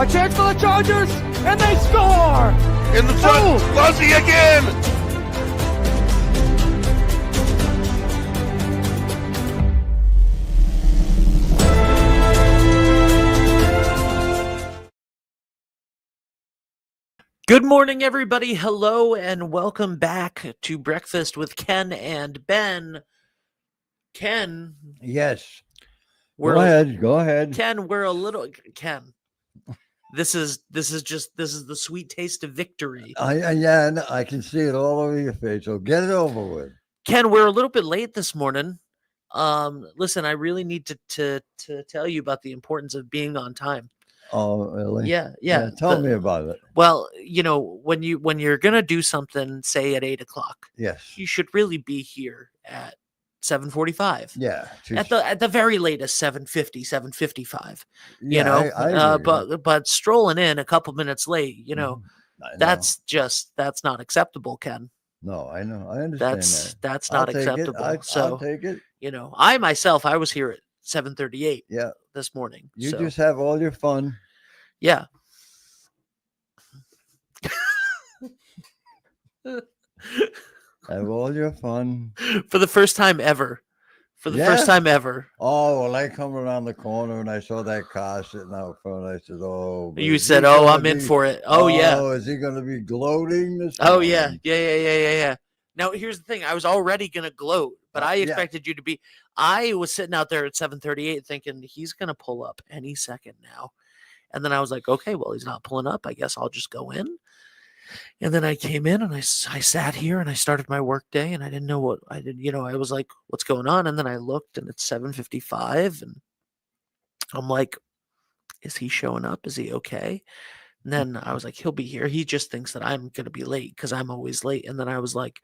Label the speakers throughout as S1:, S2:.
S1: A chance for the Chargers, and they score!
S2: In the front, Fuzzy again!
S3: Good morning, everybody. Hello, and welcome back to Breakfast with Ken and Ben. Ken,
S4: Yes.
S3: we're
S4: Go ahead. Go ahead.
S3: Ken, we're a little Ken. This is the sweet taste of victory.
S4: I can see it all over your face. So get it over with.
S3: Ken, we're a little bit late this morning. Listen, I really need to tell you about the importance of being on time.
S4: Oh, really?
S3: Yeah.
S4: Tell me about it.
S3: Well, you know, when you're gonna do something, say at 8:00,
S4: Yes.
S3: you should really be here at 7:45.
S4: Yeah.
S3: At the very latest 7:50, 7:55.
S4: Yeah,
S3: You know,
S4: I agree.
S3: but strolling in a couple minutes late, you know,
S4: I know.
S3: that's not acceptable, Ken.
S4: No, I know. I understand
S3: That's
S4: that.
S3: not
S4: I'll take it.
S3: acceptable.
S4: I'll
S3: So,
S4: take it.
S3: you know, I was here at 7:38
S4: Yeah.
S3: this morning.
S4: You
S3: so,
S4: just have all your fun.
S3: yeah.
S4: Have all your fun.
S3: For the first time ever. First time ever.
S4: Oh, well, I come around the corner and I saw that car sitting out front. I said, "Oh."
S3: You
S4: is
S3: said,
S4: he
S3: "Oh,
S4: gonna
S3: I'm in
S4: be-
S3: for it." Oh, yeah.
S4: Is he going to be gloating this
S3: Oh, yeah.
S4: morning?
S3: Yeah. Now, here's the thing. I was already going to gloat, but I
S4: Yeah.
S3: expected you to be. I was sitting out there at 7:38 thinking he's going to pull up any second now. And then I was like, okay, well, he's not pulling up. I guess I'll just go in. And then I came in and I sat here and I started my work day and I didn't know what I did. You know, I was like, what's going on? And then I looked and it's 7:55 and I'm like, is he showing up? Is he okay? And then I was like, he'll be here. He just thinks that I'm going to be late because I'm always late. And then I was like,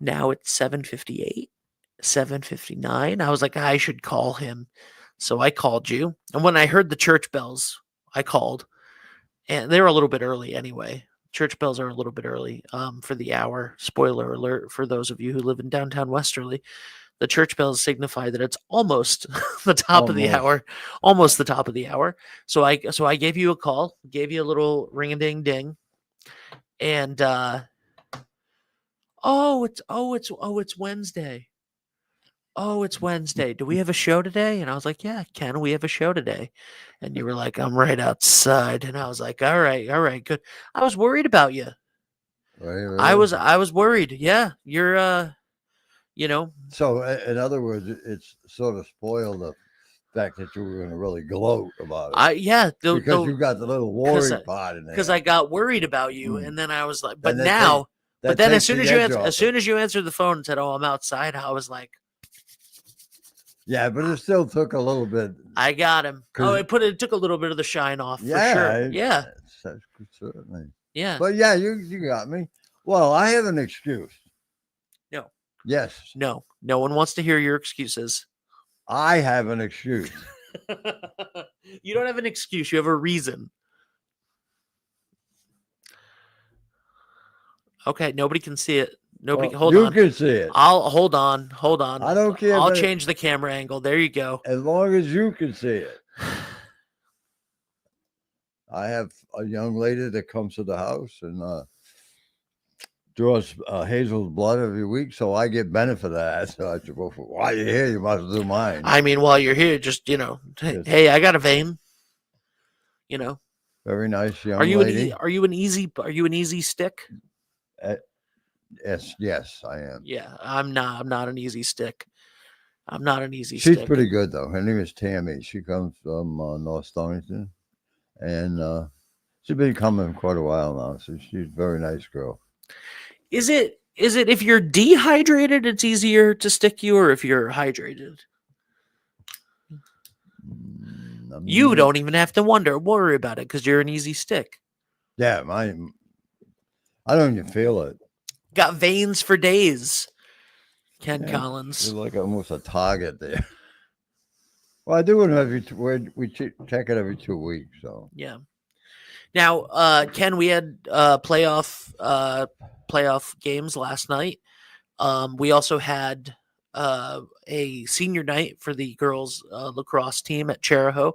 S3: now it's 7:58, 7:59. I was like, I should call him. So I called you. And when I heard the church bells, I called. And they were a little bit early anyway. Church bells are a little bit early for the hour. Spoiler alert for those of you who live in downtown Westerly. The church bells signify that it's almost the top of the hour, almost the top of the hour. So I gave you a call, gave you a little ring a ding ding, and it's Wednesday. Oh, it's Wednesday. Do we have a show today? And I was like, yeah, Ken, we have a show today. And you were like, I'm right outside. And I was like, all right, good. I was worried about you.
S4: Right.
S3: I was worried. Yeah, you're you know.
S4: So, in other words, it's sort of spoiled the fact that you were going to really gloat about it. Because you got the little worried part in there.
S3: Because I got worried about you, and then I was like, but
S4: And that
S3: now,
S4: that
S3: but then as
S4: takes
S3: soon
S4: the
S3: as
S4: edge off
S3: you
S4: it.
S3: answered the phone and said, "Oh, I'm outside," I was like,
S4: Yeah, but it still took a little bit.
S3: I got him. Oh, it took a little bit of the shine off for sure. Yeah,
S4: Certainly.
S3: yeah.
S4: But yeah, you got me. Well, I have an excuse.
S3: No.
S4: Yes.
S3: No one wants to hear your excuses.
S4: I have an excuse.
S3: You don't have an excuse. You have a reason. Okay, nobody can see it. Nobody. Hold on.
S4: You can see it.
S3: I'll hold on.
S4: I don't care.
S3: I'll change the camera angle. There you go.
S4: As long as you can see it. I have a young lady that comes to the house and draws Hazel's blood every week, so I get benefit of that. So I said, well, while you're here, you must do mine.
S3: I mean, while you're here, just hey, I got a vein. You know.
S4: Very nice young lady.
S3: Are you an easy stick?
S4: Yes, I am.
S3: Yeah, I'm not an easy stick. I'm not an easy
S4: She's
S3: stick.
S4: pretty good though. Her name is Tammy. She comes from North Stonington, and she's been coming quite a while now. So she's a very nice girl.
S3: Is it if you're dehydrated, it's easier to stick you, or if you're hydrated? You don't even have to worry about it because you're an easy stick.
S4: Yeah, I don't even feel it.
S3: Got veins for days. Ken Collins.
S4: You're like almost a target there. Well, I do it we check it every 2 weeks. So
S3: yeah. Now, Ken, we had playoff games last night. We also had a senior night for the girls lacrosse team at Charahoe.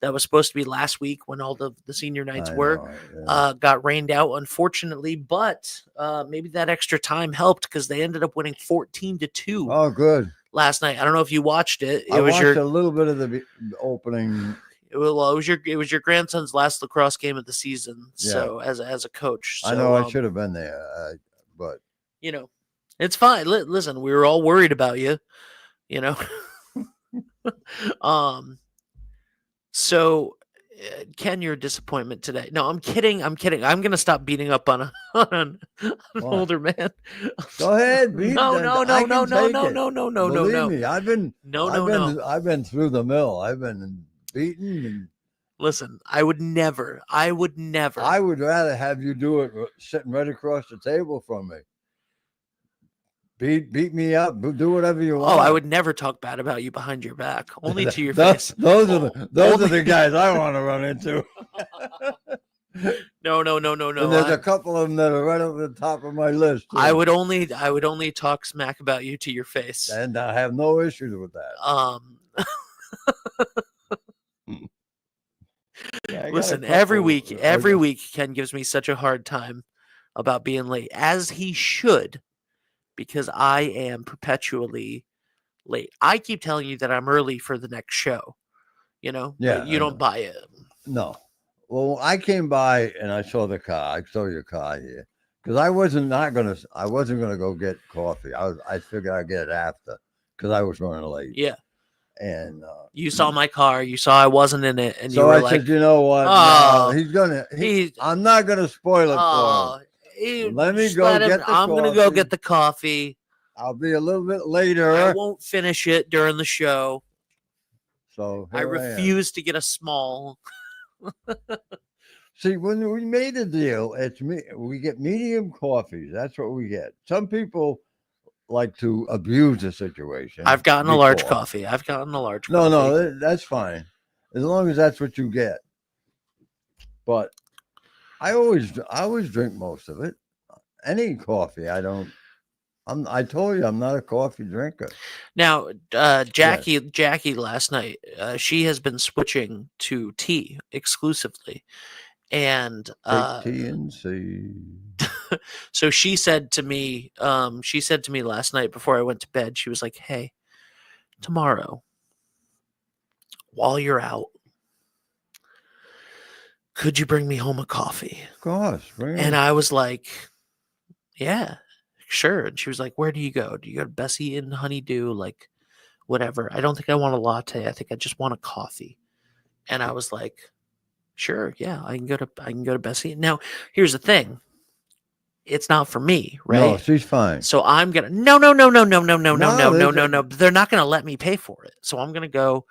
S3: that was supposed to be last week when all the senior nights got rained out, unfortunately. But maybe that extra time helped because they ended up winning 14-2.
S4: Oh, good.
S3: Last night. I don't know if you watched it.
S4: I watched a little bit of the opening.
S3: It was your grandson's last lacrosse game of the season. Yeah. So as a coach, so,
S4: I know I should have been there, but
S3: it's fine. Listen, we were all worried about you. So Ken, your disappointment today. No, I'm kidding. I'm gonna stop beating up on an older man.
S4: Go ahead.
S3: No.
S4: Believe me, I've been through the mill. I've been beaten.
S3: Listen, I would never.
S4: I would rather have you do it sitting right across the table from me. Beat me up. Do whatever you want.
S3: Oh, I would never talk bad about you behind your back. Only to your face.
S4: Those are the guys I want to run into.
S3: No.
S4: And there's a couple of them that are right over the top of my list. Too.
S3: I would only talk smack about you to your face,
S4: and I have no issues with that.
S3: Listen, every week Ken gives me such a hard time about being late, as he should. Because I am perpetually late. I keep telling you that I'm early for the next show,
S4: Yeah,
S3: but you don't buy it.
S4: No. Well, I came by and I saw the car. I saw your car here because I wasn't gonna go get coffee. I figured I'd get it after because I was running late.
S3: Yeah.
S4: And
S3: you saw my car. You saw I wasn't in it, and
S4: so
S3: you were
S4: I said, you know what?
S3: Oh,
S4: I'm not gonna spoil it for him. Let me go get the coffee.
S3: I'm going to go get the coffee.
S4: I'll be a little bit later.
S3: I won't finish it during the show.
S4: So
S3: I refuse to get a small.
S4: See, when we made a deal, we get medium coffees. That's what we get. Some people like to abuse the situation.
S3: I've gotten a large coffee.
S4: No, that's fine. As long as that's what you get. But I always drink most of it. Any coffee, I don't. I told you I'm not a coffee drinker.
S3: Now, Jackie last night, she has been switching to tea exclusively, and
S4: tea and C.
S3: So she said to me last night before I went to bed, she was like, "Hey, tomorrow, while you're out, could you bring me home a coffee?"
S4: Of course.
S3: And I was like, yeah, sure. And she was like, where do you go? Do you go to Bessie and Honeydew? Like, whatever. I don't think I want a latte. I think I just want a coffee. And I was like, sure. Yeah, I can go to Bessie. Now, here's the thing. It's not for me, right?
S4: No, she's fine.
S3: So I'm going to, no. They're not going to let me pay for it. So I'm going to go.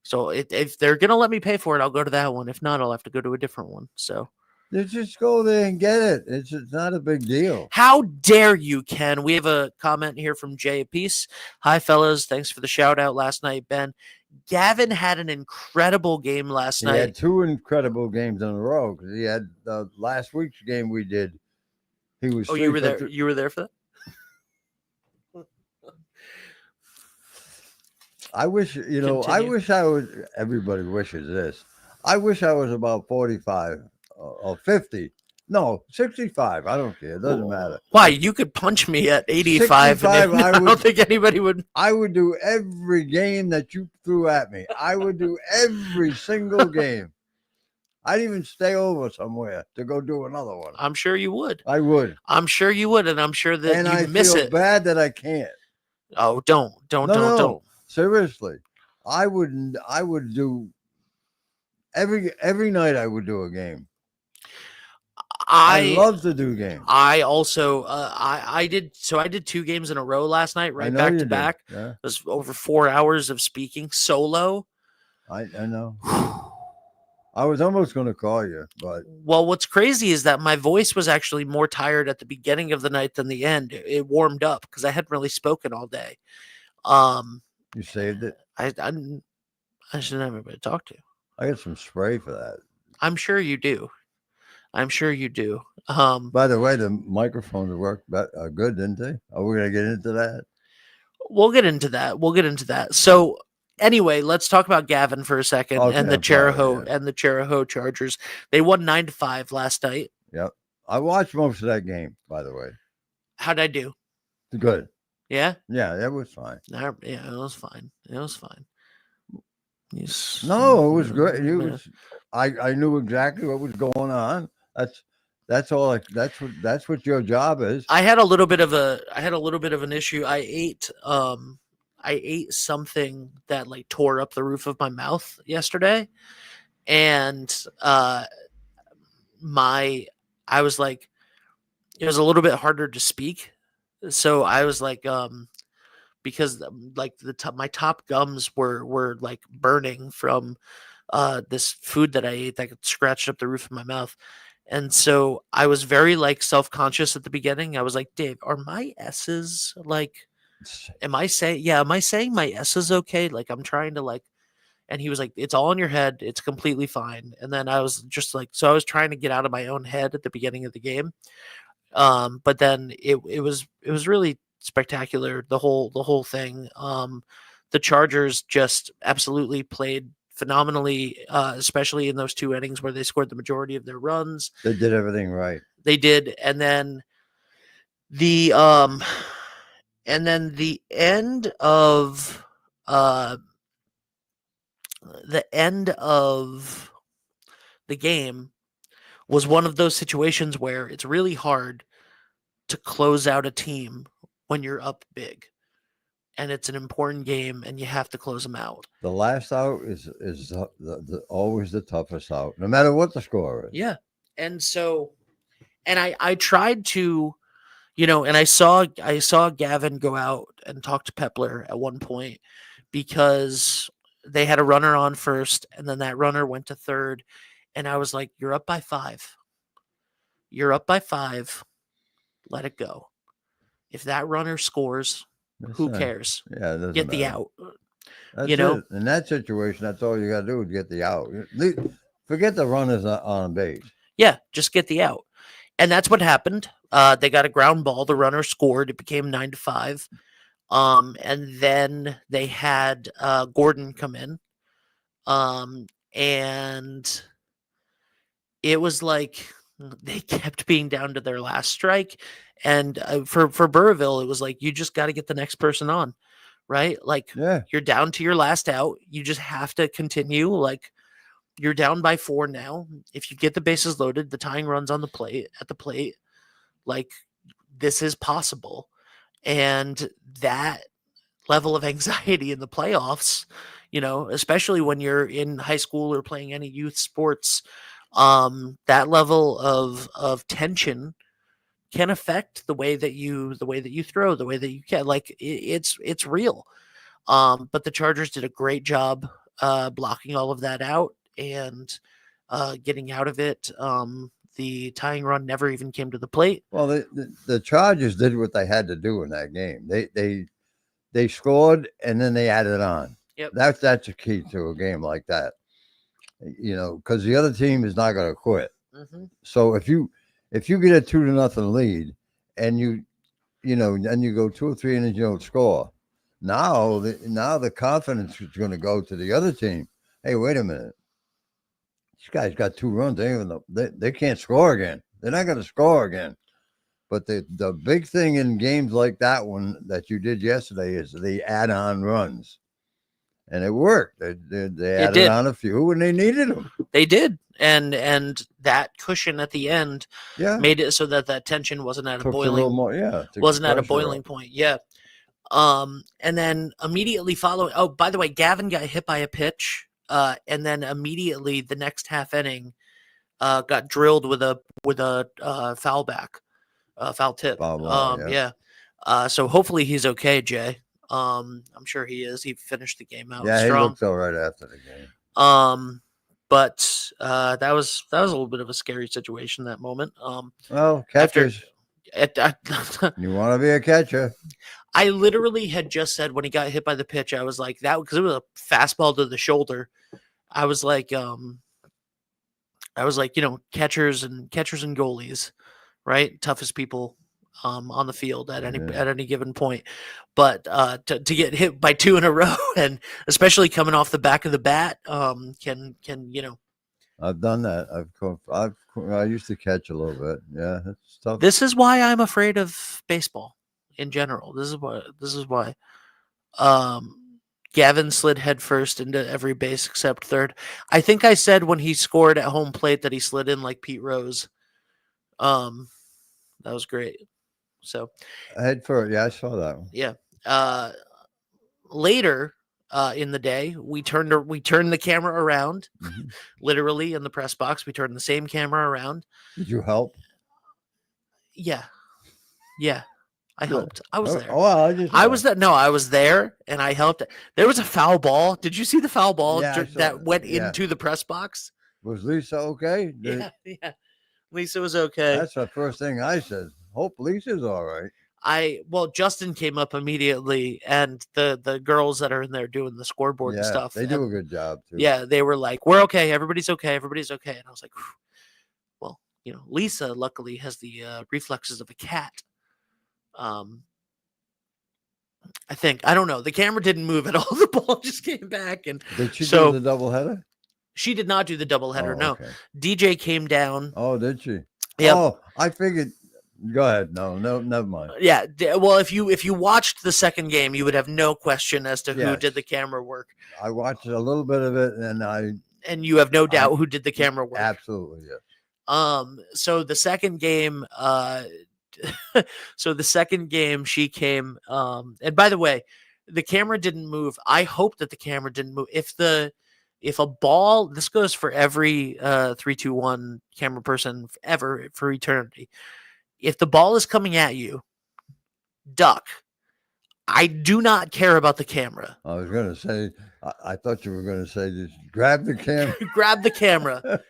S3: So if they're going to let me pay for it, I'll go to that one. If not, I'll have to go to a different one. So
S4: you just go there and get it. It's not a big deal.
S3: How dare you, Ken? We have a comment here from Jay Apiece. Hi, fellas. Thanks for the shout out last night, Ben. Gavin had an incredible game last night.
S4: He had two incredible games in a row because he had last week's game we did. He was.
S3: Oh, you were there. You were there for that?
S4: I wish, everybody wishes this. I wish I was about 45 or 50. No, 65. I don't care. It doesn't matter.
S3: Why? You could punch me at 85. I don't think anybody would.
S4: I would do every game that you threw at me. I would do every single game. I'd even stay over somewhere to go do another one.
S3: I'm sure you would.
S4: I would.
S3: I'm sure you would. And I'm sure that you miss it.
S4: I feel bad that I can't.
S3: Oh, don't.
S4: Seriously, I would do every night. I would do a game. I love to do games.
S3: I also I did 2 games in a row last night, right back to back.
S4: Yeah.
S3: It was over 4 hours of speaking solo.
S4: I know. I was almost going to call you, but
S3: what's crazy is that my voice was actually more tired at the beginning of the night than the end. It warmed up because I hadn't really spoken all day.
S4: You saved it.
S3: I should have anybody to talk to.
S4: I got some spray for that.
S3: I'm sure you do. By
S4: the way, the microphones worked good, didn't they? Are we going to get into that?
S3: We'll get into that. So Anyway, let's talk about Gavin for a second
S4: Okay,
S3: and the
S4: I'm sorry,
S3: Cheraho
S4: yeah.
S3: and the Cheraho Chargers. They won 9-5 last night.
S4: Yep. I watched most of that game, by the way.
S3: How'd I do?
S4: Good.
S3: Yeah?
S4: Yeah, that was fine.
S3: Yeah, it was fine. It was fine.
S4: No, it was great. I knew exactly what was going on. That's all. That's what your job is.
S3: I had a little bit of an issue. I ate something that like tore up the roof of my mouth yesterday, and I was like, it was a little bit harder to speak, so I was like, because like my top gums were like burning from this food that I ate that scratched up the roof of my mouth. And so I was very like self-conscious at the beginning. I was like, Dave, are my S's like, am I saying my S's okay? Like I'm trying to like, and he was like, it's all in your head. It's completely fine. And then I was just like, so I was trying to get out of my own head at the beginning of the game. But then it was really spectacular. The whole thing. The Chargers just absolutely played phenomenally, especially in those 2 innings where they scored the majority of their runs.
S4: They did everything right.
S3: They did, and then the end of the game was one of those situations where it's really hard to close out a team when you're up big. And it's an important game, and you have to close them out.
S4: The last out is always the toughest out, no matter what the score is.
S3: Yeah, and so, and I tried to, and I saw Gavin go out and talk to Pepler at one point because they had a runner on first, and then that runner went to third, and I was like, "You're up by 5. You're up by 5. Let it go. If that runner scores." Who cares?
S4: Yeah, it doesn't
S3: get the
S4: matter.
S3: out.
S4: That's it. In that situation, that's all you got to do is get the out. Forget the runners on base.
S3: Yeah, just get the out. And that's what happened. They got a ground ball. The runner scored. It became 9-5. And then they had Gordon come in. And it was like they kept being down to their last strike. And for Burrville, it was like, you just got to get the next person on, right? Like, you're down to your last out. You just have to continue. Like, you're down by 4 now. If you get the bases loaded, the tying runs at the plate, like, this is possible. And that level of anxiety in the playoffs, especially when you're in high school or playing any youth sports, that level of tension can affect the way that you throw, the way that you can. Like it's real. But the Chargers did a great job blocking all of that out and getting out of it. The tying run never even came to the plate.
S4: Well, the Chargers did what they had to do in that game. They scored and then they added on.
S3: Yep.
S4: That's a key to a game like that. Because the other team is not going to quit.
S3: Mm-hmm.
S4: So if you get a 2-0 lead and you go 2 or 3 innings, you don't score. Now the confidence is going to go to the other team. Hey, wait a minute. These guys got 2 runs. They can't score again. They're not going to score again. But the big thing in games like that one that you did yesterday is the add-on runs. And it worked. They added on a few, and they needed them.
S3: They did, and that cushion at the end, made it so that tension wasn't at a boiling. Wasn't at a boiling point. Yeah. And then immediately following. Oh, by the way, Gavin got hit by a pitch, and then immediately the next half inning, got drilled with a foul back, foul tip. Yeah. So hopefully he's okay, Jay. I'm sure he is. He finished the game out strong.
S4: He looked all right after the game.
S3: But that was a little bit of a scary situation, that moment.
S4: Well, catchers. You want to be a catcher.
S3: I literally had just said when he got hit by the pitch, I was like, that because it was a fastball to the shoulder. I was like, catchers and goalies, right? Toughest people on the field at
S4: Yeah.
S3: at any given point. But to get hit by 2 in a row, and especially coming off the back of the bat, can
S4: I've done that. I used to catch a little bit. Yeah, it's tough.
S3: This is why I'm afraid of baseball in general. This is why. Gavin slid headfirst into every base except third. I think I said when he scored at home plate that he slid in like Pete Rose. That was great. So
S4: Head first. Yeah, I saw that one.
S3: yeah. Later in the day, we turned the camera around,
S4: Mhm.
S3: literally in the press box. We turned the same camera around.
S4: Did you help?
S3: Yeah. I
S4: Good.
S3: helped. I was there.
S4: Oh, well, I just.
S3: I was there. No, I was there, and I helped. There was a foul ball. Did you see the foul ball
S4: Yeah, I saw
S3: that
S4: it.
S3: went
S4: Yeah.
S3: into the press box?
S4: Was Lisa okay?
S3: Yeah. Lisa was okay.
S4: That's the first thing I said. Hope Lisa's all right.
S3: Justin came up immediately, and the girls that are in there doing the scoreboard and
S4: Yeah,
S3: stuff.
S4: they do a good job too.
S3: Yeah, they were like, "We're okay. Everybody's okay. Everybody's okay." And I was like, "Phew." Well, Lisa luckily has the reflexes of a cat. I think, I don't know. The camera didn't move at all. The ball just came back, and
S4: Did she
S3: So-
S4: do the doubleheader?
S3: she did not do the doubleheader.
S4: Oh,
S3: No,
S4: okay.
S3: DJ came down.
S4: Oh, did she?
S3: Yeah,
S4: Oh, I figured. Go ahead. No, never mind.
S3: yeah. Well, if you watched the second game, you would have no question as to who
S4: Yes.
S3: did the camera work,
S4: I watched a little bit of it, and I
S3: and you have no doubt who did the camera work.
S4: absolutely yes.
S3: So the second game, she came. And by the way, the camera didn't move. I hope that the camera didn't move. If a ball, this goes for every 3-2-1 camera person ever for eternity. If the ball is coming at you, duck. I do not care about the camera.
S4: I was going to say, I thought you were going to say, just grab the camera.
S3: Grab the camera.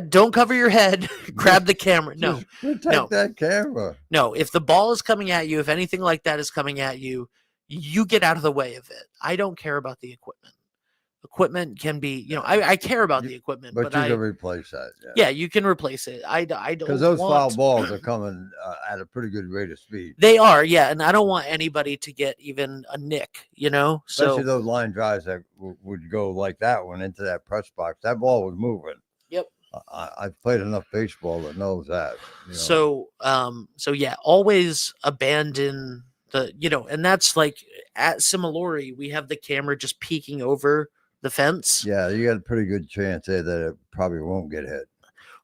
S3: Don't cover your head. Grab the camera. No,
S4: Just protect
S3: no.
S4: that camera.
S3: no. If the ball is coming at you, if anything like that is coming at you, you get out of the way of it. I don't care about the equipment. Equipment can be, I care about the equipment,
S4: But
S3: but
S4: you
S3: I,
S4: can replace that.
S3: yeah, you can replace it. I don't,
S4: Because those foul
S3: want,
S4: balls are coming at a pretty good rate of speed.
S3: they are, yeah, and I don't want anybody to get even a nick,
S4: Especially
S3: so
S4: those line drives that would go like that one into that press box. That ball was moving.
S3: Yep.
S4: I've played enough baseball that knows that.
S3: so yeah, always abandon the, and that's like at Similori, we have the camera just peeking over the fence.
S4: Yeah, you got a pretty good chance there that it probably won't get hit.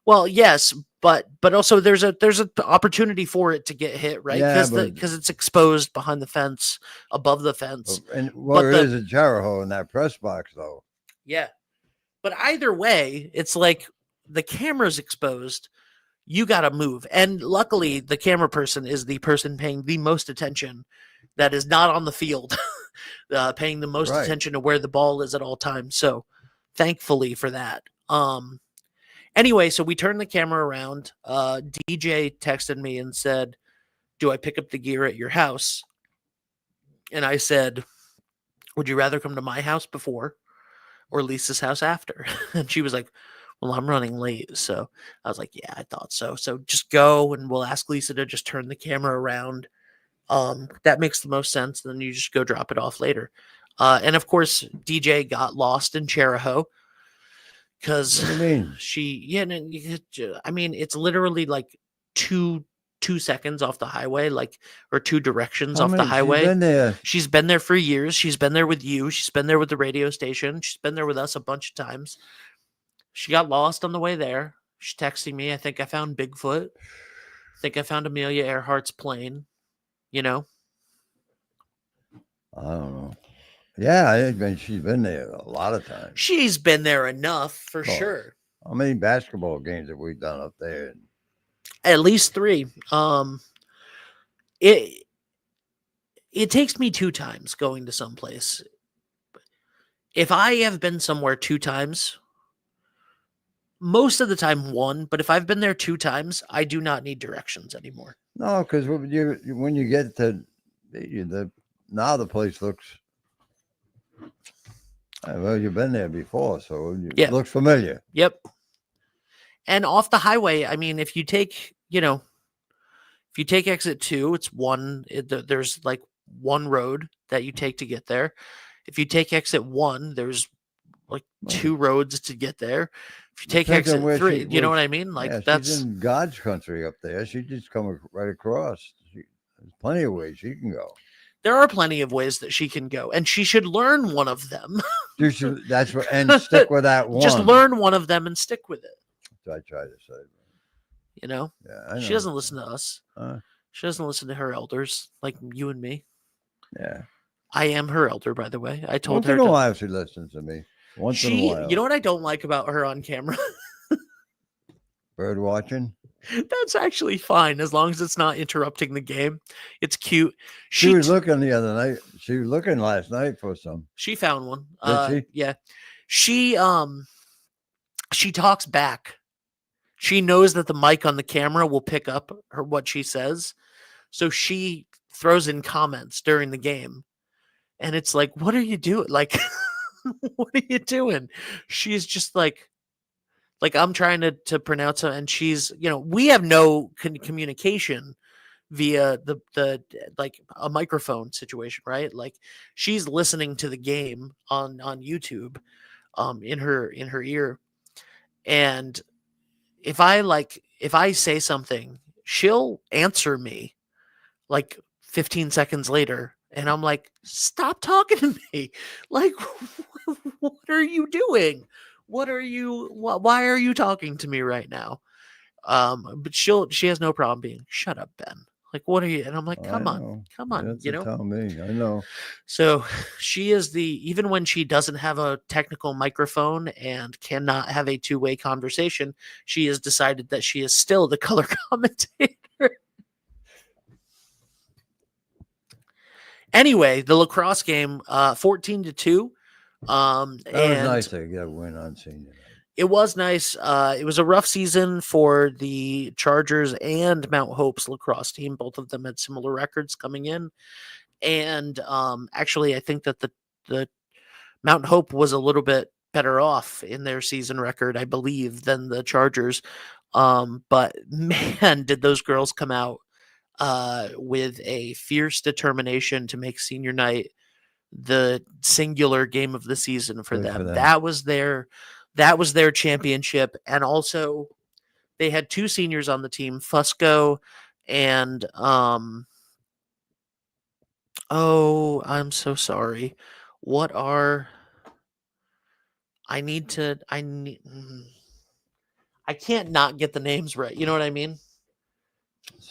S3: Well, yes, but also there's an opportunity for it to get hit, right?
S4: Yeah,
S3: Because it's exposed behind the fence, above the fence.
S4: And there
S3: the-
S4: is a Jericho in that press box, though.
S3: Yeah. But either way, it's like the camera's exposed. You got to move. And luckily, the camera person is the person paying the most attention that is not on the field, paying the most
S4: Right.
S3: attention to where the ball is at all times. So thankfully for that. Anyway, so we turned the camera around. DJ texted me and said, "Do I pick up the gear at your house?" And I said, "Would you rather come to my house before or Lisa's house after?" And she was like, "Well, I'm running late." So I was like, "Yeah, I thought so. So just go and we'll ask Lisa to just turn the camera around. That makes the most sense. Then you just go drop it off later." And of course, DJ got lost in Cheraho because
S4: What do you mean?
S3: I mean, it's literally like two seconds off the highway, or two directions
S4: How
S3: off the
S4: many- she's
S3: highway.
S4: been there.
S3: She's been there for years. She's been there with you. She's been there with the radio station. She's been there with us a bunch of times. She got lost on the way there. She's texting me. I think I found Bigfoot. I think I found Amelia Earhart's plane.
S4: I don't know. Yeah, she's been there a lot of times.
S3: She's been there enough for
S4: Oh.
S3: sure.
S4: How many basketball games have we done up there?
S3: At least 3. It takes me 2 times going to someplace. If I have been somewhere 2 times, most of the time 1, but if I've been there 2 times, I do not need directions anymore.
S4: No, because when you get to now the place looks. Well, you've been there before, so
S3: Yeah.
S4: it looks familiar.
S3: Yep. And off the highway, I mean, if you take, if If you take exit 2, it's there's like one road that you take to get there. If you take exit 1, there's like 2 roads to get there. If you take
S4: Depends on
S3: exit
S4: where
S3: 3, you know what I mean?
S4: yeah,
S3: Like
S4: she's
S3: that's
S4: in God's country up there. She just come right across. There's plenty of ways she can go.
S3: there are plenty of ways that she can go, and she should learn one of them.
S4: That's what, and stick with that one.
S3: Just learn one of them and stick with it.
S4: That's what I try to say.
S3: You know,
S4: Yeah, I know.
S3: she doesn't listen to us.
S4: Uh,
S3: She doesn't listen to her elders like you and me.
S4: yeah.
S3: I am her elder, by the way. I told
S4: Once
S3: her
S4: in a
S3: to,
S4: while she listens to me. Once in a while.
S3: you know what I don't like about her on camera?
S4: Bird watching.
S3: That's actually fine as long as it's not interrupting the game. It's cute.
S4: She was looking the other night. She was looking last night for some.
S3: She found one.
S4: Did she?
S3: Yeah. She talks back. She knows that the mic on the camera will pick up what she says. So she throws in comments during the game. And it's like, what are you doing? Like, what are you doing? She's just like I'm trying to pronounce it, and she's, we have no communication via the like a microphone situation, right? Like she's listening to the game on YouTube in her ear, and if I say something, she'll answer me like 15 seconds later, and I'm like, stop talking to me. Like, what are you doing? Why are you talking to me right now? But she has no problem being, shut up, Ben. Like, what are you? And I'm like, come on.
S4: That's tell me. I know.
S3: So she is even when she doesn't have a technical microphone and cannot have a two-way conversation, she has decided that she is still the color commentator. Anyway, the lacrosse game, 14-2.
S4: That was nice to get a win on senior night.
S3: It was nice. It was a rough season for the Chargers and Mount Hope's lacrosse team. Both of them had similar records coming in. And actually, I think that the Mount Hope was a little bit better off in their season record, I believe, than the Chargers. But man, did those girls come out with a fierce determination to make senior night the singular game of the season for them. That was their championship. And also they had 2 seniors on the team, Fusco and oh, I'm so sorry. I can't not get the names right. You know what I mean?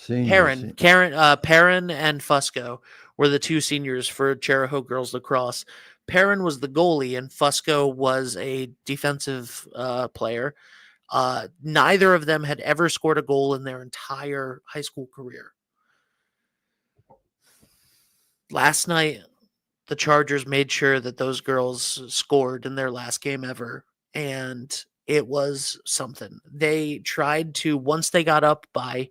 S3: Perrin and Fusco were the 2 seniors for Chariho girls lacrosse. Perrin was the goalie and Fusco was a defensive player. Neither of them had ever scored a goal in their entire high school career. Last night, the Chargers made sure that those girls scored in their last game ever, and it was something. They tried to, once they got up by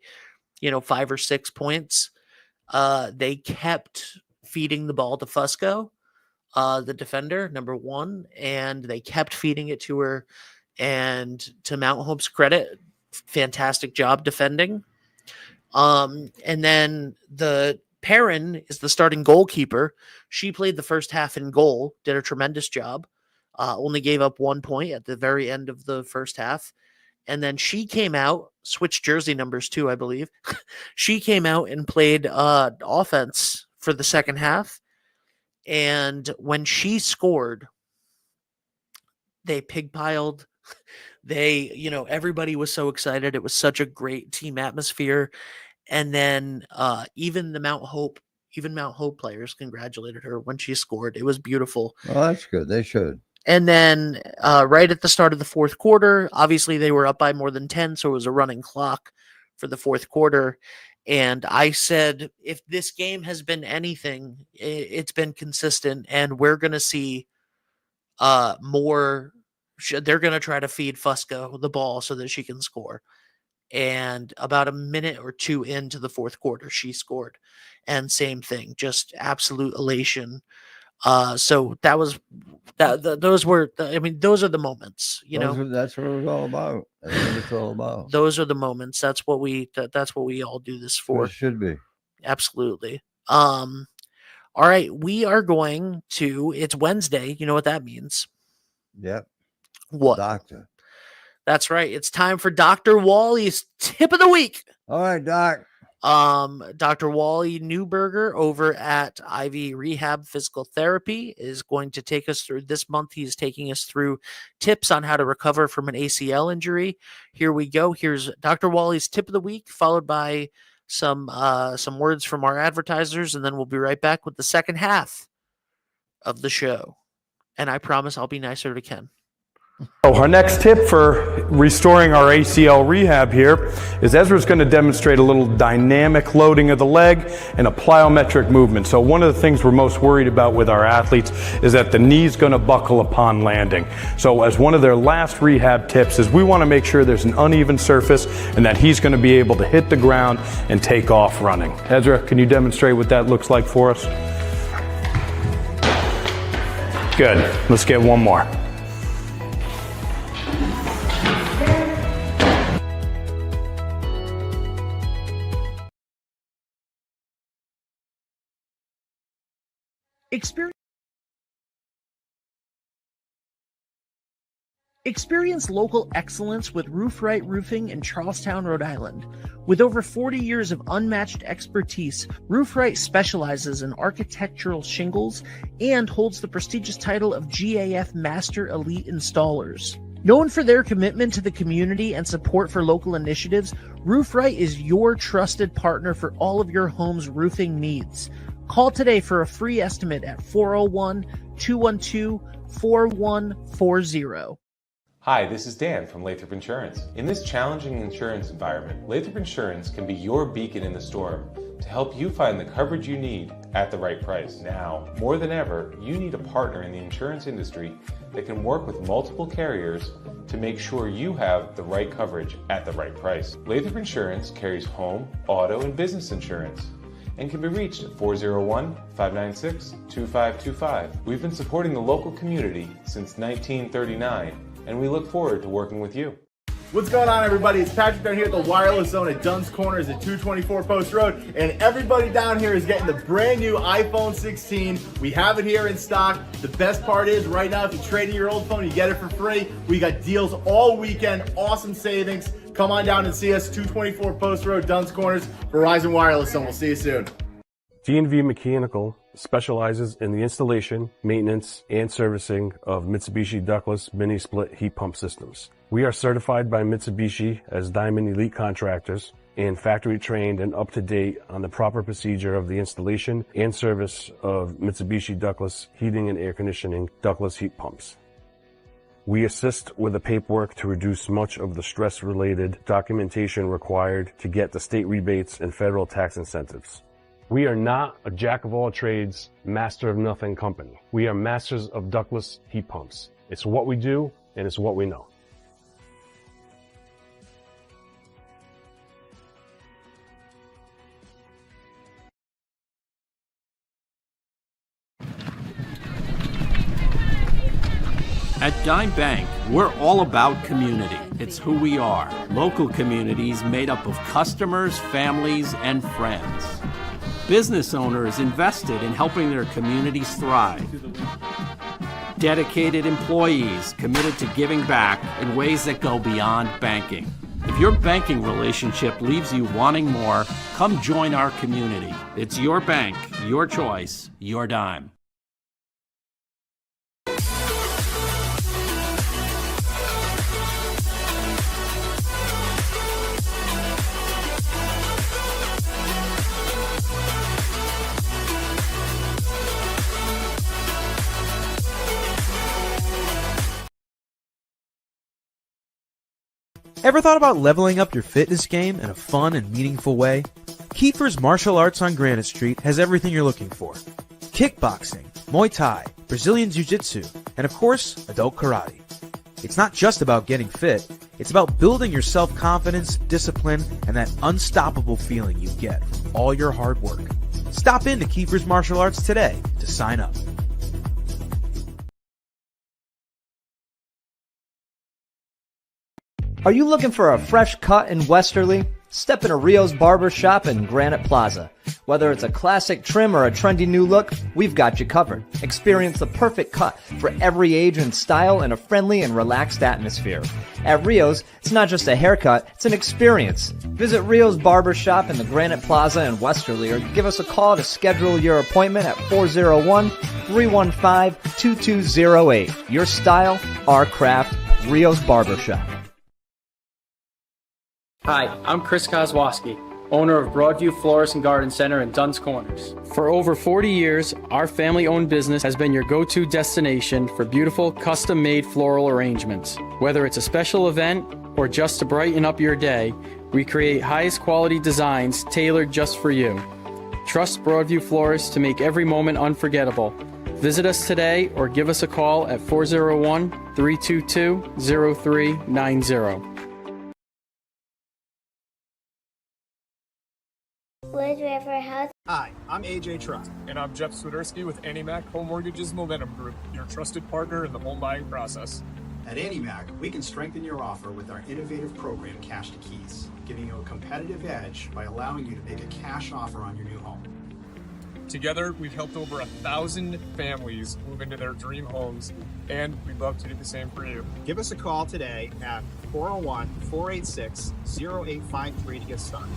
S3: 5 or 6 points, they kept feeding the ball to Fusco, the defender, number 1, and they kept feeding it to her. And to Mount Hope's credit, fantastic job defending. And then the Perrin is the starting goalkeeper. She played the first half in goal, did a tremendous job. Only gave up 1 point at the very end of the first half. And then she came out, switched jersey numbers too, I believe. She came out and played offense for the second half. And when she scored, they pigpiled. Everybody was so excited. It was such a great team atmosphere. And then even Mount Hope players congratulated her when she scored. It was beautiful.
S4: Oh, that's good. They should.
S3: And then right at the start of the fourth quarter, obviously they were up by more than 10, so it was a running clock for the fourth quarter. And I said, if this game has been anything, it's been consistent, and we're going to see more. They're going to try to feed Fusco the ball so that she can score. And about a minute or 2 into the fourth quarter, she scored. And same thing, just absolute elation. So that was those were those are the moments,
S4: That's what it's all about. That's what it's all about.
S3: those are the moments. That's what we all do this for.
S4: It should be.
S3: Absolutely. All right, we are going to, it's Wednesday. You know what that means?
S4: Yep.
S3: What?
S4: Doctor.
S3: That's right. It's time for Dr. Wally's tip of the week.
S4: All right, Doc.
S3: Dr. Wally Newberger over at Ivy Rehab Physical Therapy is going to take us through this month. He's taking us through tips on how to recover from an ACL injury. Here we go. Here's Dr. Wally's tip of the week, followed by some words from our advertisers, and then we'll be right back with the second half of the show. And I promise I'll be nicer to Ken.
S5: Our next tip for restoring our ACL rehab here is Ezra's going to demonstrate a little dynamic loading of the leg and a plyometric movement. So one of the things we're most worried about with our athletes is that the knee's going to buckle upon landing. So as one of their last rehab tips is we want to make sure there's an uneven surface and that he's going to be able to hit the ground and take off running. Ezra, can you demonstrate what that looks like for us? Good. Let's get one more.
S3: Experience local excellence with Roofright Roofing in Charlestown, Rhode Island. With over 40 years of unmatched expertise, Roofright specializes in architectural shingles and holds the prestigious title of GAF Master Elite Installers. Known for their commitment to the community and support for local initiatives, Roofright is your trusted partner for all of your home's roofing needs. Call today for a free estimate at 401-212-4140.
S6: Hi, this is Dan from Lathrop Insurance. In this challenging insurance environment, Lathrop Insurance can be your beacon in the storm to help you find the coverage you need at the right price. Now, more than ever, you need a partner in the insurance industry that can work with multiple carriers to make sure you have the right coverage at the right price. Lathrop Insurance carries home, auto, and business insurance and can be reached at 401-596-2525. We've been supporting the local community since 1939, and we look forward to working with you.
S7: What's going on, everybody? It's Patrick down here at the Wireless Zone at Dunn's Corners at 224 Post Road, and everybody down here is getting the brand new iPhone 16. We have it here in stock. The best part is right now, if you trade in your old phone, you get it for free. We got deals all weekend, awesome savings. Come on down and see us, 224 Post Road, Dunn's Corners, Verizon Wireless Zone. We'll see you soon.
S5: D&V Mechanical specializes in the installation, maintenance, and servicing of Mitsubishi Ductless mini split heat pump systems. We are certified by Mitsubishi as Diamond Elite contractors and factory trained and up to date on the proper procedure of the installation and service of Mitsubishi Ductless heating and air conditioning ductless heat pumps. We assist with the paperwork to reduce much of the stress-related documentation required to get the state rebates and federal tax incentives. We are not a jack-of-all-trades, master-of-nothing company. We are masters of ductless heat pumps. It's what we do, and it's what we know.
S8: At Dime Bank, we're all about community. It's who we are. Local communities made up of customers, families, and friends. Business owners invested in helping their communities thrive. Dedicated employees committed to giving back in ways that go beyond banking. If your banking relationship leaves you wanting more, come join our community. It's your bank, your choice, your dime.
S9: Ever thought about leveling up your fitness game in a fun and meaningful way? Kiefer's Martial Arts on Granite Street has everything you're looking for. Kickboxing, Muay Thai, Brazilian Jiu-Jitsu, and of course, adult karate. It's not just about getting fit, it's about building your self-confidence, discipline, and that unstoppable feeling you get from all your hard work. Stop into Kiefer's Martial Arts today to sign up.
S10: Are you looking for a fresh cut in Westerly? Step into Rio's Barber Shop in Granite Plaza. Whether it's a classic trim or a trendy new look, we've got you covered. Experience the perfect cut for every age and style in a friendly and relaxed atmosphere. At Rio's, it's not just a haircut, it's an experience. Visit Rio's Barber Shop in the Granite Plaza in Westerly or give us a call to schedule your appointment at 401-315-2208. Your style, our craft, Rio's Barber Shop.
S11: Hi, I'm Chris Kozłowski, owner of Broadview Florist and Garden Center in Dunn's Corners. For over 40 years, our family-owned business has been your go-to destination for beautiful, custom-made floral arrangements. Whether it's a special event or just to brighten up your day, we create highest quality designs tailored just for you. Trust Broadview Florists to make every moment unforgettable. Visit us today or give us a call at 401-322-0390.
S12: Wood River House.
S13: Hi, I'm AJ Trust. And I'm Jeff Swiderski with AnnieMac Home Mortgage's Momentum Group, your trusted partner in the home buying process.
S14: At AnnieMac, we can strengthen your offer with our innovative program, Cash to Keys, giving you a competitive edge by allowing you to make a cash offer on your new home.
S13: Together, we've helped over 1,000 families move into their dream homes, and we'd love to do the same for you.
S14: Give us a call today at 401-486-0853 to get started.